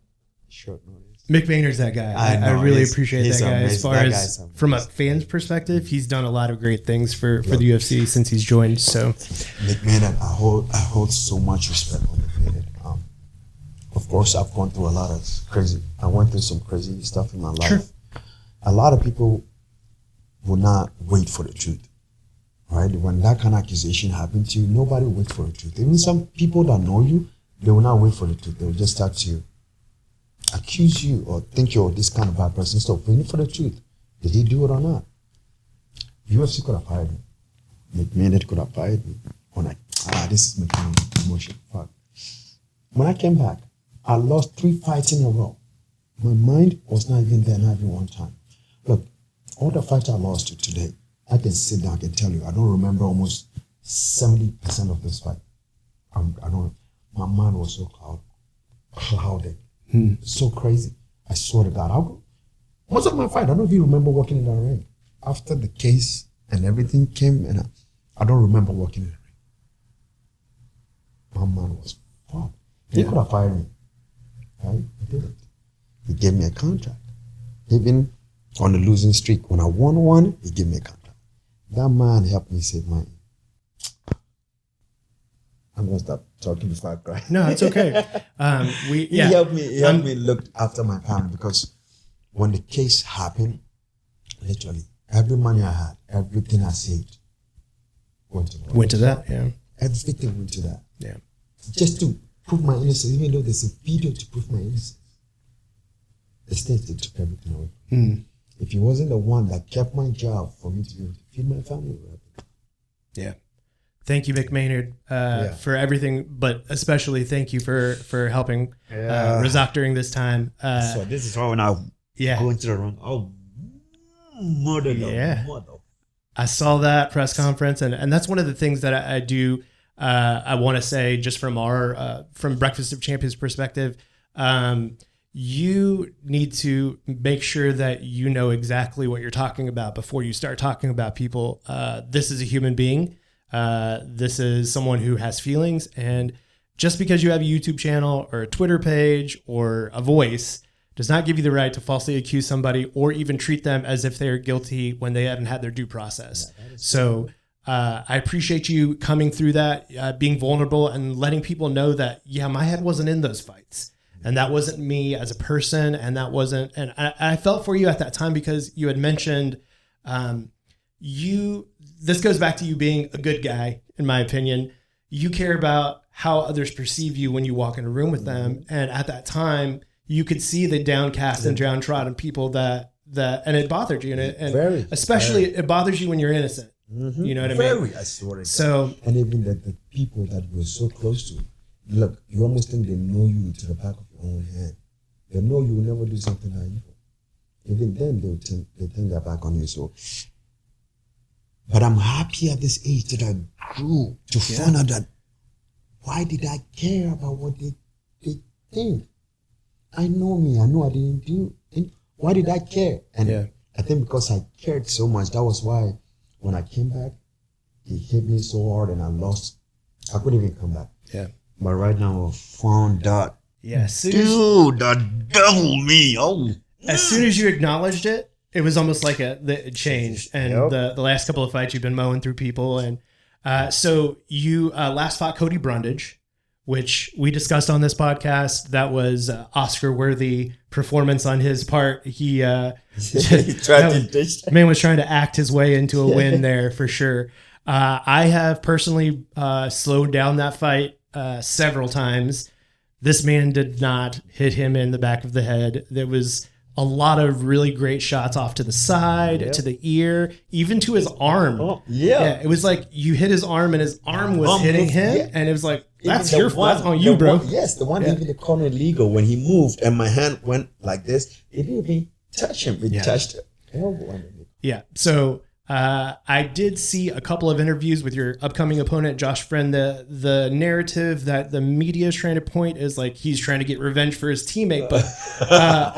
short notice. Mick Vayner's that guy. I really appreciate that guy. As far as from a fan's perspective, he's done a lot of great things for the UFC since he's joined. So Mick Vayner, I hold so much respect for Mick Vayner. Of course, I've gone through a lot of crazy. I went through some crazy stuff in my life. Sure. A lot of people will not wait for the truth, right? When that kind of accusation happens to you, nobody will wait for the truth. Even some people that know you, they will not wait for the truth. They will just start to accuse you or think you're this kind of bad person. Stop waiting for the truth. Did he do it or not? UFC could have fired me. McMahon could have fired me. I'm like, this is McMahon emotion. Fuck. When I came back, I lost 3 fights in a row. My mind was not even there, not even one time. Look, all the fights I lost to today, I can sit down, I can tell you, I don't remember almost 70% of this fight. My mind was so clouded. So crazy. I swear to God. Most of my fight, I don't even remember walking in that ring. After the case and everything came, and I don't remember working in the ring. My man was fucked. He could have fired me. Right? He didn't. He gave me a contract. Even on the losing streak, when I won one, he gave me a contract. That man helped me save money. I'm gonna stop talking before I cry. No, it's okay. He helped me look after my family, because when the case happened, literally every money I had, everything I saved went to that. Yeah. Everything went to that. Yeah. Just to prove my innocence, even though there's a video to prove my innocence. The state, they took everything away. If he wasn't the one that kept my job for me to be able to feed my family. Yeah. Thank you, Mick Maynard, for everything, but especially thank you for helping Razak during this time. So this is why when I go into the ring, mother. I saw that press conference, and that's one of the things that I do. I want to say, just from our from Breakfast of Champions perspective, you need to make sure that you know exactly what you're talking about before you start talking about people. This is a human being. This is someone who has feelings, and just because you have a YouTube channel or a Twitter page or a voice does not give you the right to falsely accuse somebody or even treat them as if they're guilty when they haven't had their due process. So I appreciate you coming through that, being vulnerable and letting people know that, my head wasn't in those fights, and that wasn't me as a person. And that wasn't, and I felt for you at that time, because you had mentioned, this goes back to you being a good guy, in my opinion. You care about how others perceive you when you walk in a room with them. And at that time, you could see the downcast and downtrodden people that, and it bothered you. And especially it bothers you when you're innocent. Mm-hmm. You know what I mean? I swear to God. So, and even the people that we're so close to, look, you almost think they know you to the back of your own hand. They know you will never do something like evil. Even then, they turn their back on you. So, but I'm happy at this age that I grew to find out that why did I care about what they think? I know me. I know I didn't do it. Why did I care? And I think because I cared so much, that was why when I came back, it hit me so hard and I lost. I couldn't even come back. Yeah. But right now, I found that. Yeah. Dude, the devil me. As soon as you acknowledged it, it was almost like it changed. And the last couple of fights, you've been mowing through people. And so you last fought Cody Brundage, which we discussed on this podcast. That was Oscar-worthy performance on his part. He tried to ditch. Man was trying to act his way into a win there for sure. I have personally slowed down that fight several times. This man did not hit him in the back of the head. There was a lot of really great shots off to the side, to the ear, even to his arm. It was like you hit his arm and his arm was hitting him. And it was like, that's your fault. That's on you, bro. The one even the corner legal, when he moved and my hand went like this, it didn't even touch him. It touched him. Yeah. So I did see a couple of interviews with your upcoming opponent, Josh Fremd. The narrative that the media is trying to point is like he's trying to get revenge for his teammate. But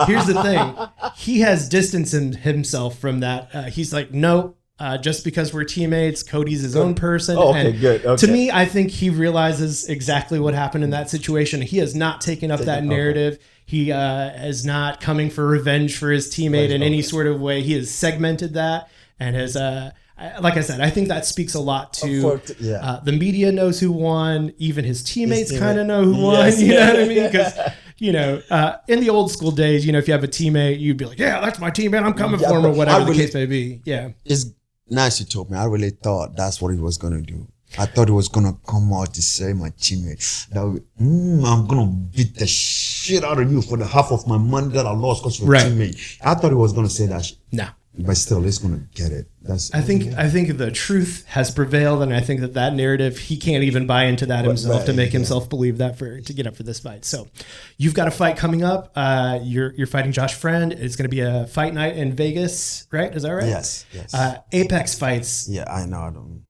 here's the thing. He has distanced himself from that. He's like, no, just because we're teammates, Cody's his own person. Good. To me, I think he realizes exactly what happened in that situation. He has not taken up that narrative. He is not coming for revenge for his teammate in any sort of way. He has segmented that. And has, like I said, I think that speaks a lot to the media knows who won. Even his teammates kind of know who won. You know what I mean? Because, in the old school days, if you have a teammate, you'd be like, yeah, that's my teammate. I'm coming for him, or whatever the case may be. Yeah. It's nice you told me. I really thought that's what he was going to do. I thought he was going to come out to say my teammate, I'm going to beat the shit out of you for the half of my money that I lost because you're a teammate. I thought he was going to say that shit. No. But still, he's going to get it. I think the truth has prevailed, and I think that narrative, he can't even buy into that himself to make himself believe that to get up for this fight. So, you've got a fight coming up. You're fighting Josh Fremd. It's going to be a fight night in Vegas, right? Is that right? Yes. Apex fights. Yeah, I know.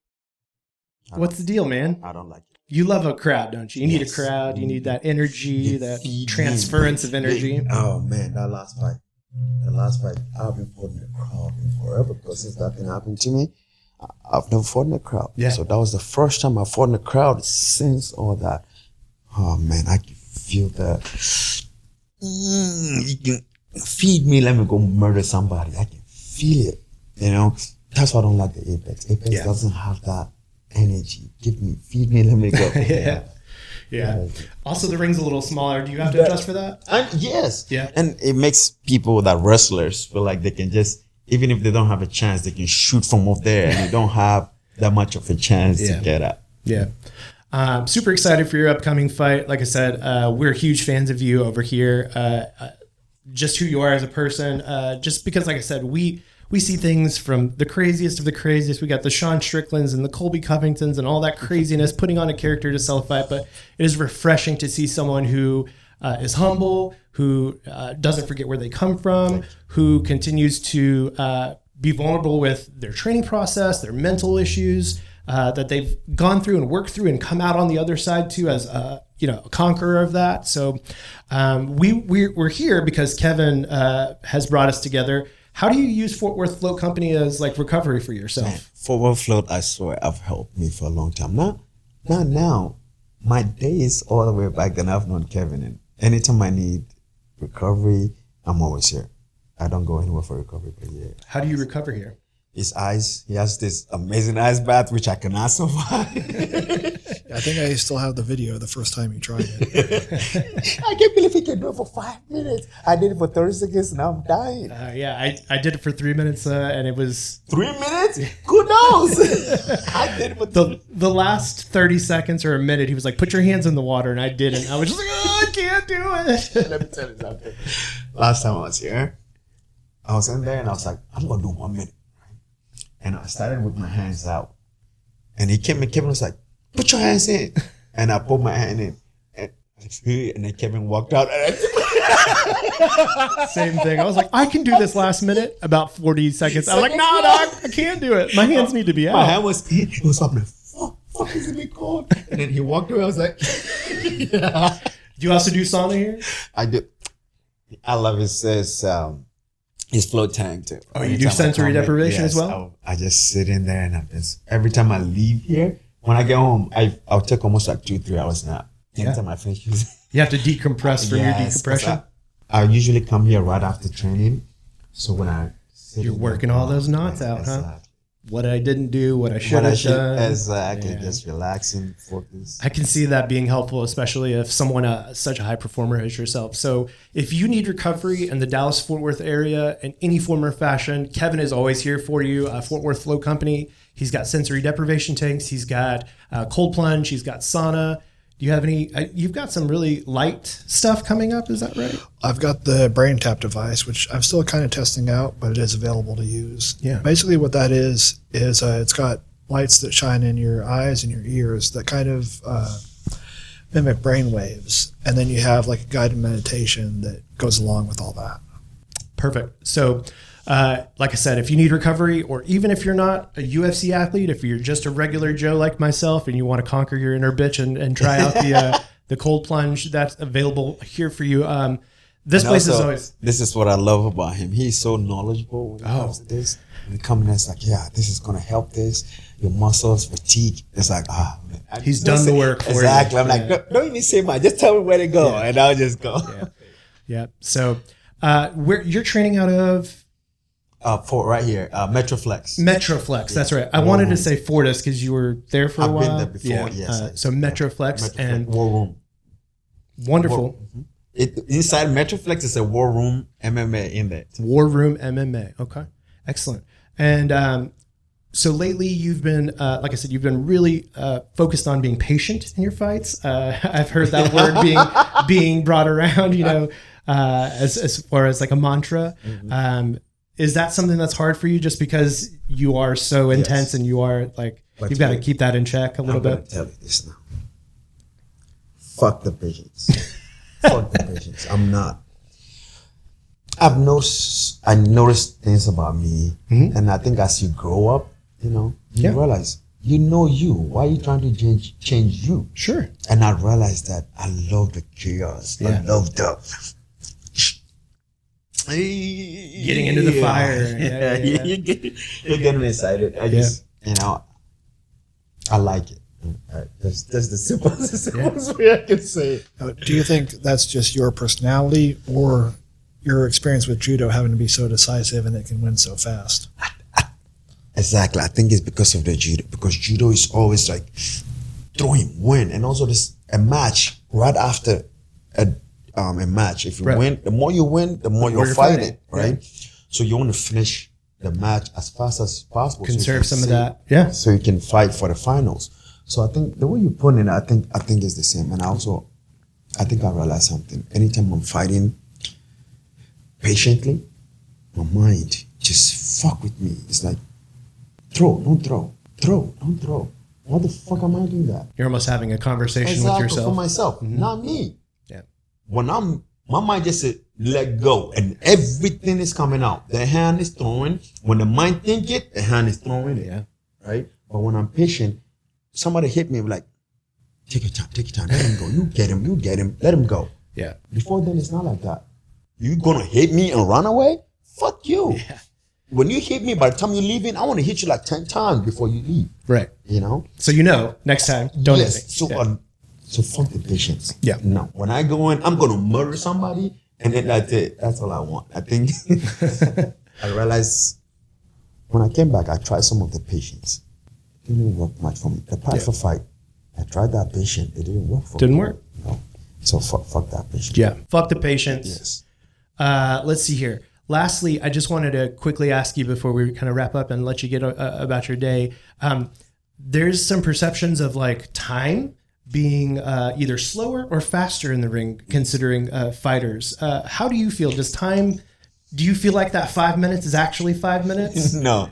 What's the deal, man? I don't like it. You love a crowd, don't you? You need a crowd. You need that energy, that transference of energy. Oh man, that last fight, I've been putting the crowd in forever because since that thing happened to me, I've never fought in a crowd. Yeah. So that was the first time I fought in a crowd since all that. Oh man, I can feel that. You can feed me, let me go murder somebody. I can feel it. You know, that's why I don't like the Apex. Apex doesn't have that energy. Feed me, let me go. Yeah. Also, the ring's a little smaller. Do you have to adjust for that? Yes. Yeah. And it makes people that wrestlers feel like they can just, even if they don't have a chance, they can shoot from up there and they don't have that much of a chance to get up. Yeah. Super excited for your upcoming fight. Like I said, we're huge fans of you over here. Just who you are as a person. Just because, like I said, we see things from the craziest of the craziest. We got the Sean Stricklands and the Colby Covingtons and all that craziness, putting on a character to sell a fight. But it is refreshing to see someone who is humble, who doesn't forget where they come from, who continues to be vulnerable with their training process, their mental issues that they've gone through and worked through and come out on the other side too as a conqueror of that. So we're here because Kevin has brought us together. How do you use Fort Worth Float Company as like recovery for yourself? Man, Fort Worth Float, I swear, have helped me for a long time. Not now. My days all the way back then, I've known Kevin, and anytime I need recovery, I'm always here. I don't go anywhere for recovery per year. How do you recover here? His eyes, he has this amazing ice bath, which I cannot survive. I think I still have the video the first time you tried it. I can't believe he can do it for 5 minutes. I did it for 30 seconds and I'm dying. I did it for 3 minutes and it was 3 minutes? Who knows? I did it for the last 30 seconds or a minute. He was like, "Put your hands in the water," and I didn't. I was just like, "Oh, I can't do it." Let me tell you something. Last time I was here, I was in there and I was like, I'm gonna do 1 minute. And I started with my hands out. And Kevin was like, "Put your hands in." And I put my hand in. And then Kevin walked out. Same thing. I was like, "I can do this last minute." About 40 seconds. I was like, "No, dog, I can't do it. My hands need to be out." My hand was in. It was up like, fuck, is it cold? And then he walked away. I was like, Do you also do sauna here? I do. I love his float tank too. Oh, you do sensory deprivation as well? I just sit in there and every time I leave here, when I get home, I'll take almost like 2-3 hours nap. Anytime I finish using. You have to decompress from your decompression. I usually come here right after training. So when you're working all those knots out, huh? What I didn't do, what I should have done. Exactly, just relaxing, focus. I can see that being helpful, especially if someone such a high performer as yourself. So if you need recovery in the Dallas-Fort Worth area in any form or fashion, Kevin is always here for you. Fort Worth Float Company. He's got sensory deprivation tanks. He's got cold plunge. He's got sauna. Do you have any? You've got some really light stuff coming up. Is that right? I've got the brain tap device, which I'm still kind of testing out, but it is available to use. Yeah. Basically, what that is it's got lights that shine in your eyes and your ears that kind of mimic brain waves, and then you have like a guided meditation that goes along with all that. Perfect. So, like I said, if you need recovery, or even if you're not a UFC athlete, if you're just a regular Joe like myself and you want to conquer your inner bitch and try out the cold plunge, that's available here for you. This place is always. This is what I love about him. He's so knowledgeable when it comes to this. And coming in, it's like, yeah, this is going to help this. Your muscles, fatigue. It's like, man. He's done the work for you. Exactly. I'm like, don't even say much. Just tell me where to go, and I'll just go. Yeah. So, where you're training out of? For right here, Metroflex. Metroflex, that's right. I wanted to say Fortis because you were there for a while. I've been there before, yes. So Metroflex and War Room. Wonderful. Inside Metroflex is a War Room MMA in there. War Room MMA. Okay, excellent. And so lately you've been, like I said, you've been really focused on being patient in your fights. I've heard that word being brought around, as far as like a mantra. Is that something that's hard for you just because you are so intense and you are like you've got to keep that in check a little bit? I'm tell you this now. Fuck the patience. Fuck the patience. I'm not. I noticed things about me, and I think as you grow up, you realize you. Why are you trying to change you? Sure. And I realized that I love the chaos. I love the getting into the fire. You're getting excited. you know, I like it. That's the simplest way I can say it. Do you think that's just your personality or your experience with judo having to be so decisive and it can win so fast? Exactly. I think it's because of the judo. Because judo is always like throwing, win, and also this a match right after a match. If you win, the more you win, the more you're fighting, right? Yeah. So you want to finish the match as fast as possible. Conserve some of that, yeah. So you can fight for the finals. So I think the way you put it, I think is the same. And also, I think I realized something. Anytime I'm fighting patiently, my mind just fuck with me. It's like, throw, don't throw. Throw, don't throw. Why the fuck am I doing that? You're almost having a conversation with yourself. For myself, not me. Yeah. When my mind just said, let go, and everything is coming out. The hand is throwing. When the mind think it, the hand is throwing it. Yeah. Right? But when I'm patient, somebody hit me like, take your time, let him go. You get him, let him go. Yeah. Before then, it's not like that. You gonna hit me and run away? Fuck you. Yeah. When you hit me, by the time you're leaving, I want to hit you like 10 times before you leave. Right. You know? So next time, don't hit me. So fuck the patience. Yeah. No. When I go in, I'm gonna murder somebody, and then that's it. That's all I want. I think I realized when I came back, I tried some of the patience. It didn't work much for me. The part for fight, I tried that patient. It didn't work for me. Didn't work. No. So fuck that patience. Yeah. Fuck the patience. Yes. Let's see here. Lastly, I just wanted to quickly ask you before we kind of wrap up and let you get about your day. There's some perceptions of like time being either slower or faster in the ring, considering fighters. How do you feel? Do you feel like that 5 minutes is actually 5 minutes? No.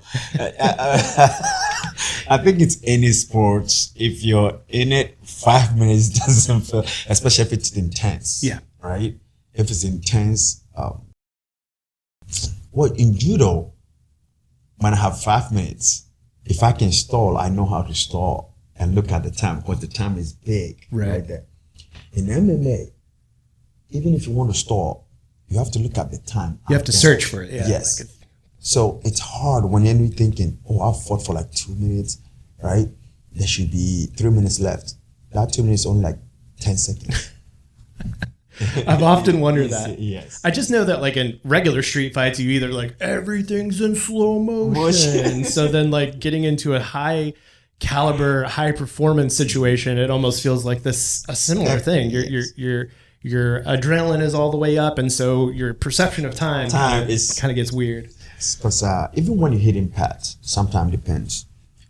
I think it's any sports. If you're in it, 5 minutes doesn't feel, especially if it's intense. Yeah. Right? If it's intense, in judo, when I have 5 minutes, if I can stall, I know how to stall and look at the time because the time is big right there. In MMA, even if you want to stall, you have to look at the time. You have to search for it. Yeah. Yes. So it's hard when you're thinking, I fought for like 2 minutes, right? There should be 3 minutes left. That 2 minutes is only like 10 seconds. I've often wondered that. Yes. I just know that like in regular street fights, you either like everything's in slow motion. So then like getting into a high caliber, high performance situation, it almost feels like a similar thing. Your adrenaline is all the way up, and so your perception of time is kind of gets weird. Because even when you're hitting pads, sometimes depends.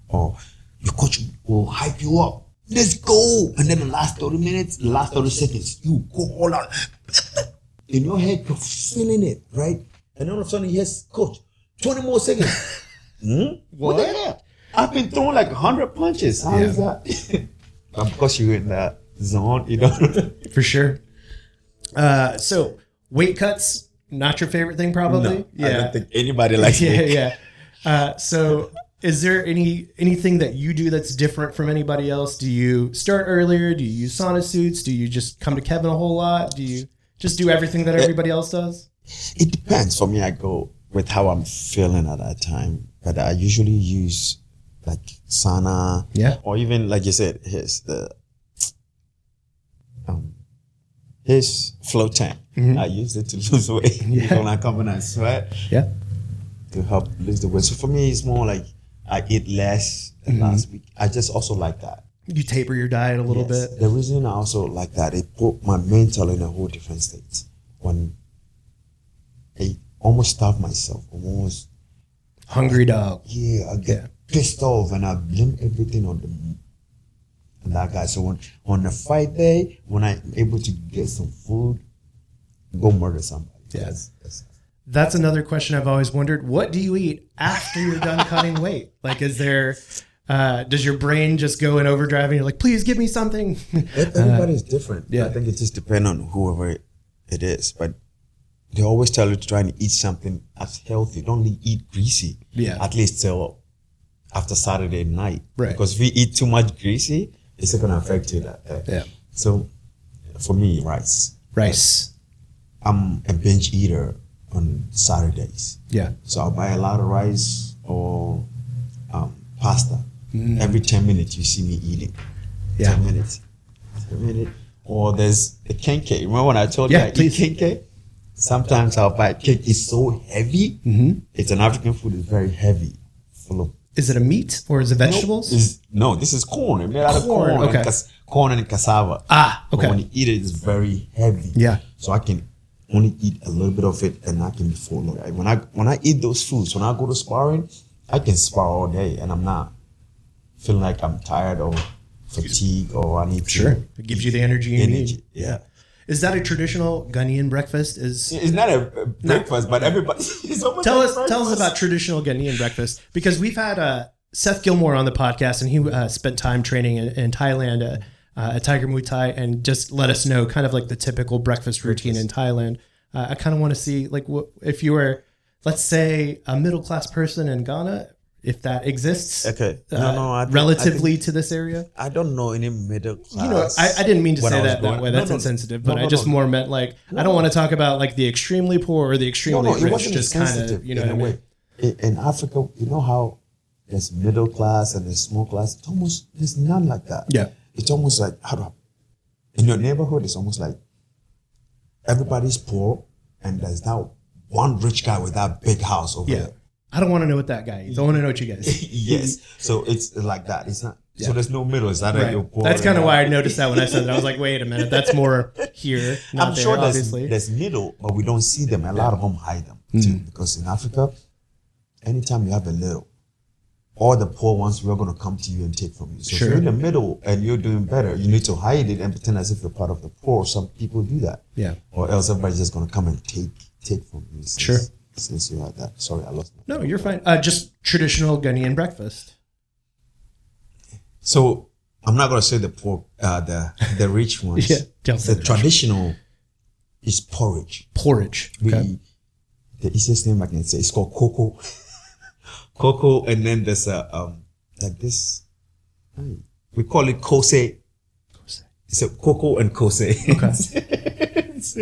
Or your coach will hype you up. Let's go. And then the last 30 minutes, the last 30 seconds, you go all out. In your head, you're feeling it, right? And all of a sudden, yes, coach, 20 more seconds. What the hell? I've been throwing like 100 punches. How is that? Because you're in that zone, you know? For sure. So weight cuts, not your favorite thing, probably? No, I don't think anybody likes it. Yeah. So is there anything that you do that's different from anybody else? Do you start earlier? Do you use sauna suits? Do you just come to Kevin a whole lot? Do you just do everything that everybody else does? It depends. For me, I go with how I'm feeling at that time. But I usually use like sauna. Yeah. Or even, like you said, his float tank. I use it to lose weight. When I come and I sweat. Yeah. To help lose the weight. So for me, it's more like I eat less than last week. I just also like that. You taper your diet a little bit. The reason I also like that, it put my mental in a whole different state. When I almost starve myself, almost hungry dog. Yeah, I get pissed off and I blame everything on that guy. So on the fight day, when I'm able to get some food, go murder somebody. Yes. That's another question I've always wondered. What do you eat after you're done cutting weight? Like, is there, does your brain just go in overdrive and you're like, please give me something? Everybody's different. Yeah. I think it just depends on whoever it is. But they always tell you to try and eat something that's healthy. Don't eat greasy. Yeah. At least till after Saturday night. Right. Because if we eat too much greasy, it's going to affect you that day. Yeah. So for me, rice. Rice. I'm a binge eater on Saturdays. Yeah. So I'll buy a lot of rice or pasta. Every 10 minutes you see me eating. 10 minutes. 10 minutes. Or there's a kenke. Remember when I told you I eat kenke? Sometimes I'll buy cake. It's so heavy. It's an African food. It's very heavy. Full of. Is it a meat or is it vegetables? No, this is corn. It's made out of corn. Okay. Corn and cassava. Ah, okay. But when you eat it, it's very heavy. Yeah. So I can only eat a little bit of it and I can be full. When I eat those foods, when I go to sparring, I can spar all day and I'm not feeling like I'm tired or fatigued or I need to. Sure. It gives you the energy you need. Yeah. Is that a traditional Ghanaian breakfast? It's not a breakfast, but everybody. It's almost tell like us about traditional Ghanaian breakfast, because we've had Seth Gilmore on the podcast, and he spent time training in Thailand at Tiger Muay Thai, and just let us know kind of like the typical breakfast routine in Thailand. I kind of want to see, like, if you were, let's say, a middle class person in Ghana, if that exists. Okay. Relatively to this area. I don't know any middle class. You know, I didn't mean to say that way. That's insensitive. But I just more meant like, I don't want to talk about like the extremely poor or the extremely rich. Just kind of, you know what I mean? In Africa, you know how there's middle class and there's small class. It's almost, there's none like that. Yeah. It's almost like, in your neighborhood, it's almost like everybody's poor and there's now one rich guy with that big house over there. I don't want to know what that guy is. I want to know what you guys. Yes. So it's like that. It's not. Yeah. So there's no middle. It's not like you're poor. That's kind of why I noticed that when I said that. I was like, wait a minute. That's more here. Not I'm there, sure obviously. there's middle, but we don't see them. A lot of them hide them too. Because in Africa, anytime you have a little, all the poor ones, we're going to come to you and take from you. So if you're in the middle and you're doing better, you need to hide it and pretend as if you're part of the poor. Some people do that. Yeah. Or else everybody's just going to come and take from you. Since you had that. Sorry, I lost my No, you're fine. Just traditional Ghanaian breakfast. So I'm not gonna say the poor, the rich ones. The traditional is porridge. Porridge. Okay. The easiest name I can say is called cocoa. Cocoa, and then there's like this. We call it kose. It's a cocoa and kose. Okay.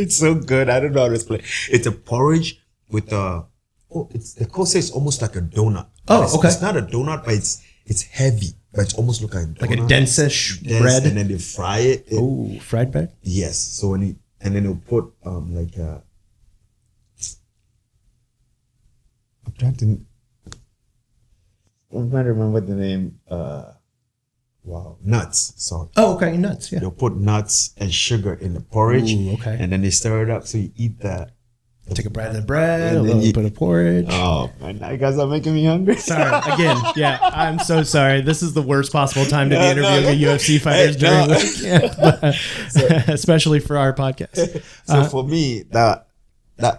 it's so good. I don't know how to explain. It's a porridge with the kose is almost like a donut. Okay. It's not a donut, but it's heavy, but it's almost like a donut. Like a dense bread. And then they fry it. Oh, fried bread? Yes. So and then they'll put I'm trying to remember the name. Nuts. Sorry. Oh, okay, nuts. Yeah. They'll put nuts and sugar in the porridge. Ooh, okay. And then they stir it up, so you eat that. Take a bite of the bread, a little bit of porridge. Oh, man, now you guys are making me hungry. Sorry, again, I'm so sorry. This is the worst possible time to be interviewing a UFC fighters during weekend, especially for our podcast. So for me, that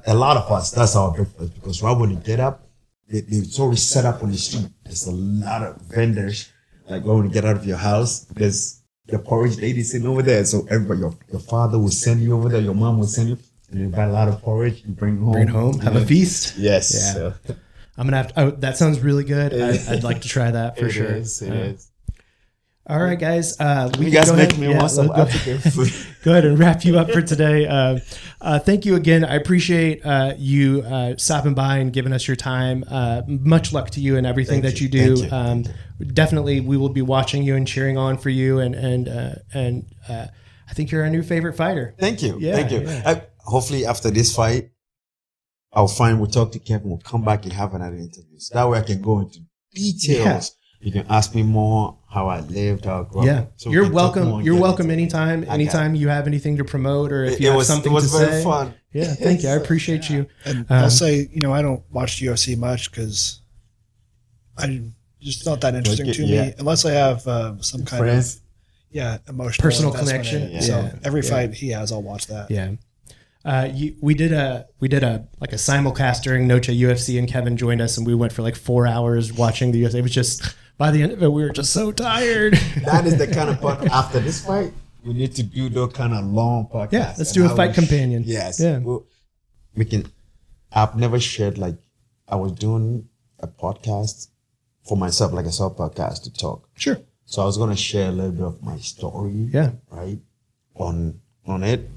a lot of us, that's our breakfast, because right when you get up, it's already set up on the street. There's a lot of vendors. Like when you get out of your house, there's the porridge lady sitting over there. So everybody, your father will send you over there, your mom will send you. And you buy a lot of porridge, you bring home. Have a feast. Yes. Yeah. So. I'm going to have to, that sounds really good. I'd like to try that for sure. It is. All right, guys. You guys make me want some African food. Go ahead and wrap you up for today. Thank you again. I appreciate you stopping by and giving us your time. Much luck to you and everything that you do. Definitely, we will be watching you and cheering on for you. And I think you're our new favorite fighter. Thank you. Yeah, Thank you. Yeah. Hopefully, after this fight, we'll talk to Kevin. We'll come back and have another interview. So that way I can go into details. Yeah. You can ask me more how I lived, how I grew up. Yeah. So you're welcome. You're welcome anytime. Anytime you have anything to promote or if you have something to say. It was very fun. Yeah. Thank you. I appreciate you. And I'll say, I don't watch UFC much because I'm just not that interesting to me unless I have some kind of emotional personal connection. So every fight he has, I'll watch that. Yeah. We did a like a simulcast during Noche UFC, and Kevin joined us, and we went for like 4 hours watching the UFC. It was just, by the end of it, we were just so tired. That is the kind of podcast. After this fight, we need to do those kind of long podcasts. Yeah, let's do a fight companion. Yes. Yeah. We can. I've never shared, like, I was doing a podcast for myself, like a self podcast to talk. Sure. So I was gonna share a little bit of my story. Yeah. Right. On it.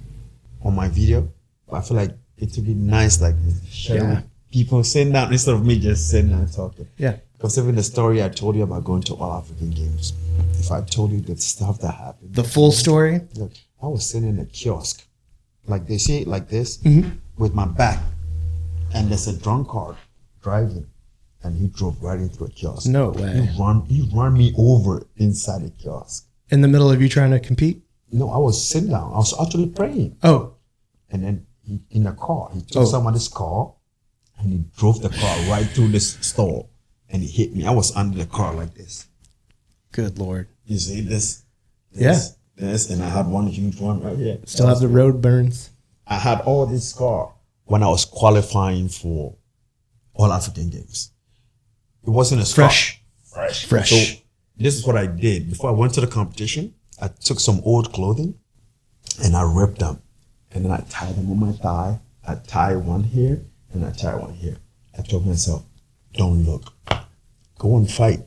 On my video, but I feel like it would be nice, like sharing with people, sitting down instead of me just sitting down and talking. Yeah, Because even the story I told you about going to All African Games, if I told you the stuff that happened. The full story? Look, I was sitting in a kiosk, like they say it like this, with my back. And there's a drunkard driving, and he drove right into a kiosk. No way. He run me over inside the kiosk. In the middle of you trying to compete? No, I was sitting down. I was actually praying. Oh. And then in a car, he took somebody's car, and he drove the car right through this store, and he hit me. I was under the car like this. Good Lord. You see this, and I had one huge one right here. Still have the road burns. I had all this scar when I was qualifying for All African Games. It wasn't a scar. Fresh. So this is what I did. Before I went to the competition, I took some old clothing and I ripped them. And then I tied them on my thigh. I tied one here and I tied one here. I told myself, don't look. Go and fight.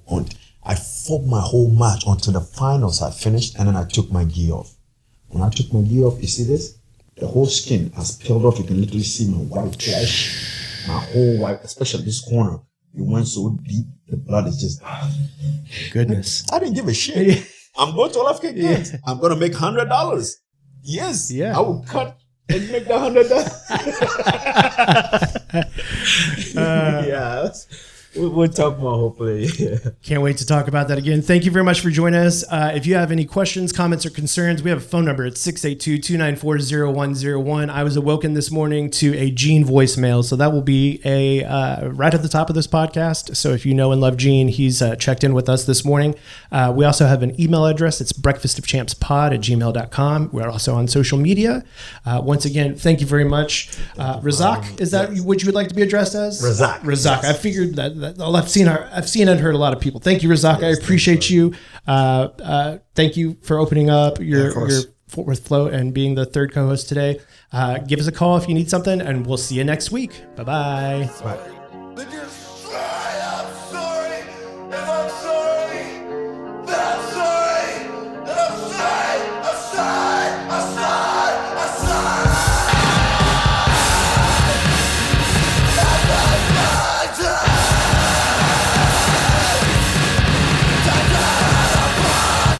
I fought my whole match until the finals. I finished and then I took my gi off. When I took my gi off, you see this? The whole skin has peeled off. You can literally see my white flesh. My whole white, especially this corner. It went so deep, the blood is just... Goodness. I didn't give a shit. I'm going to All African Games. I'm going to make $100. Yes. Yeah. I will cut and make the $100. Yeah. We'll talk more, hopefully. Can't wait to talk about that again. Thank you very much for joining us. If you have any questions, comments, or concerns, we have a phone number. It's 682-294-0101. I was awoken this morning to a Gene voicemail, so that will be right at the top of this podcast. So if you know and love Gene, he's checked in with us this morning. We also have an email address. It's breakfastofchampspod@gmail.com. We're also on social media. Once again, thank you very much. Razak, is that what you would like to be addressed as? Razak. Razak. I figured that. I've seen and heard a lot of people. Thank you, Razak. I appreciate you. Thank you for opening up your Fort Worth Float and being the third co-host today. Give us a call if you need something, and we'll see you next week. Bye-bye. Bye.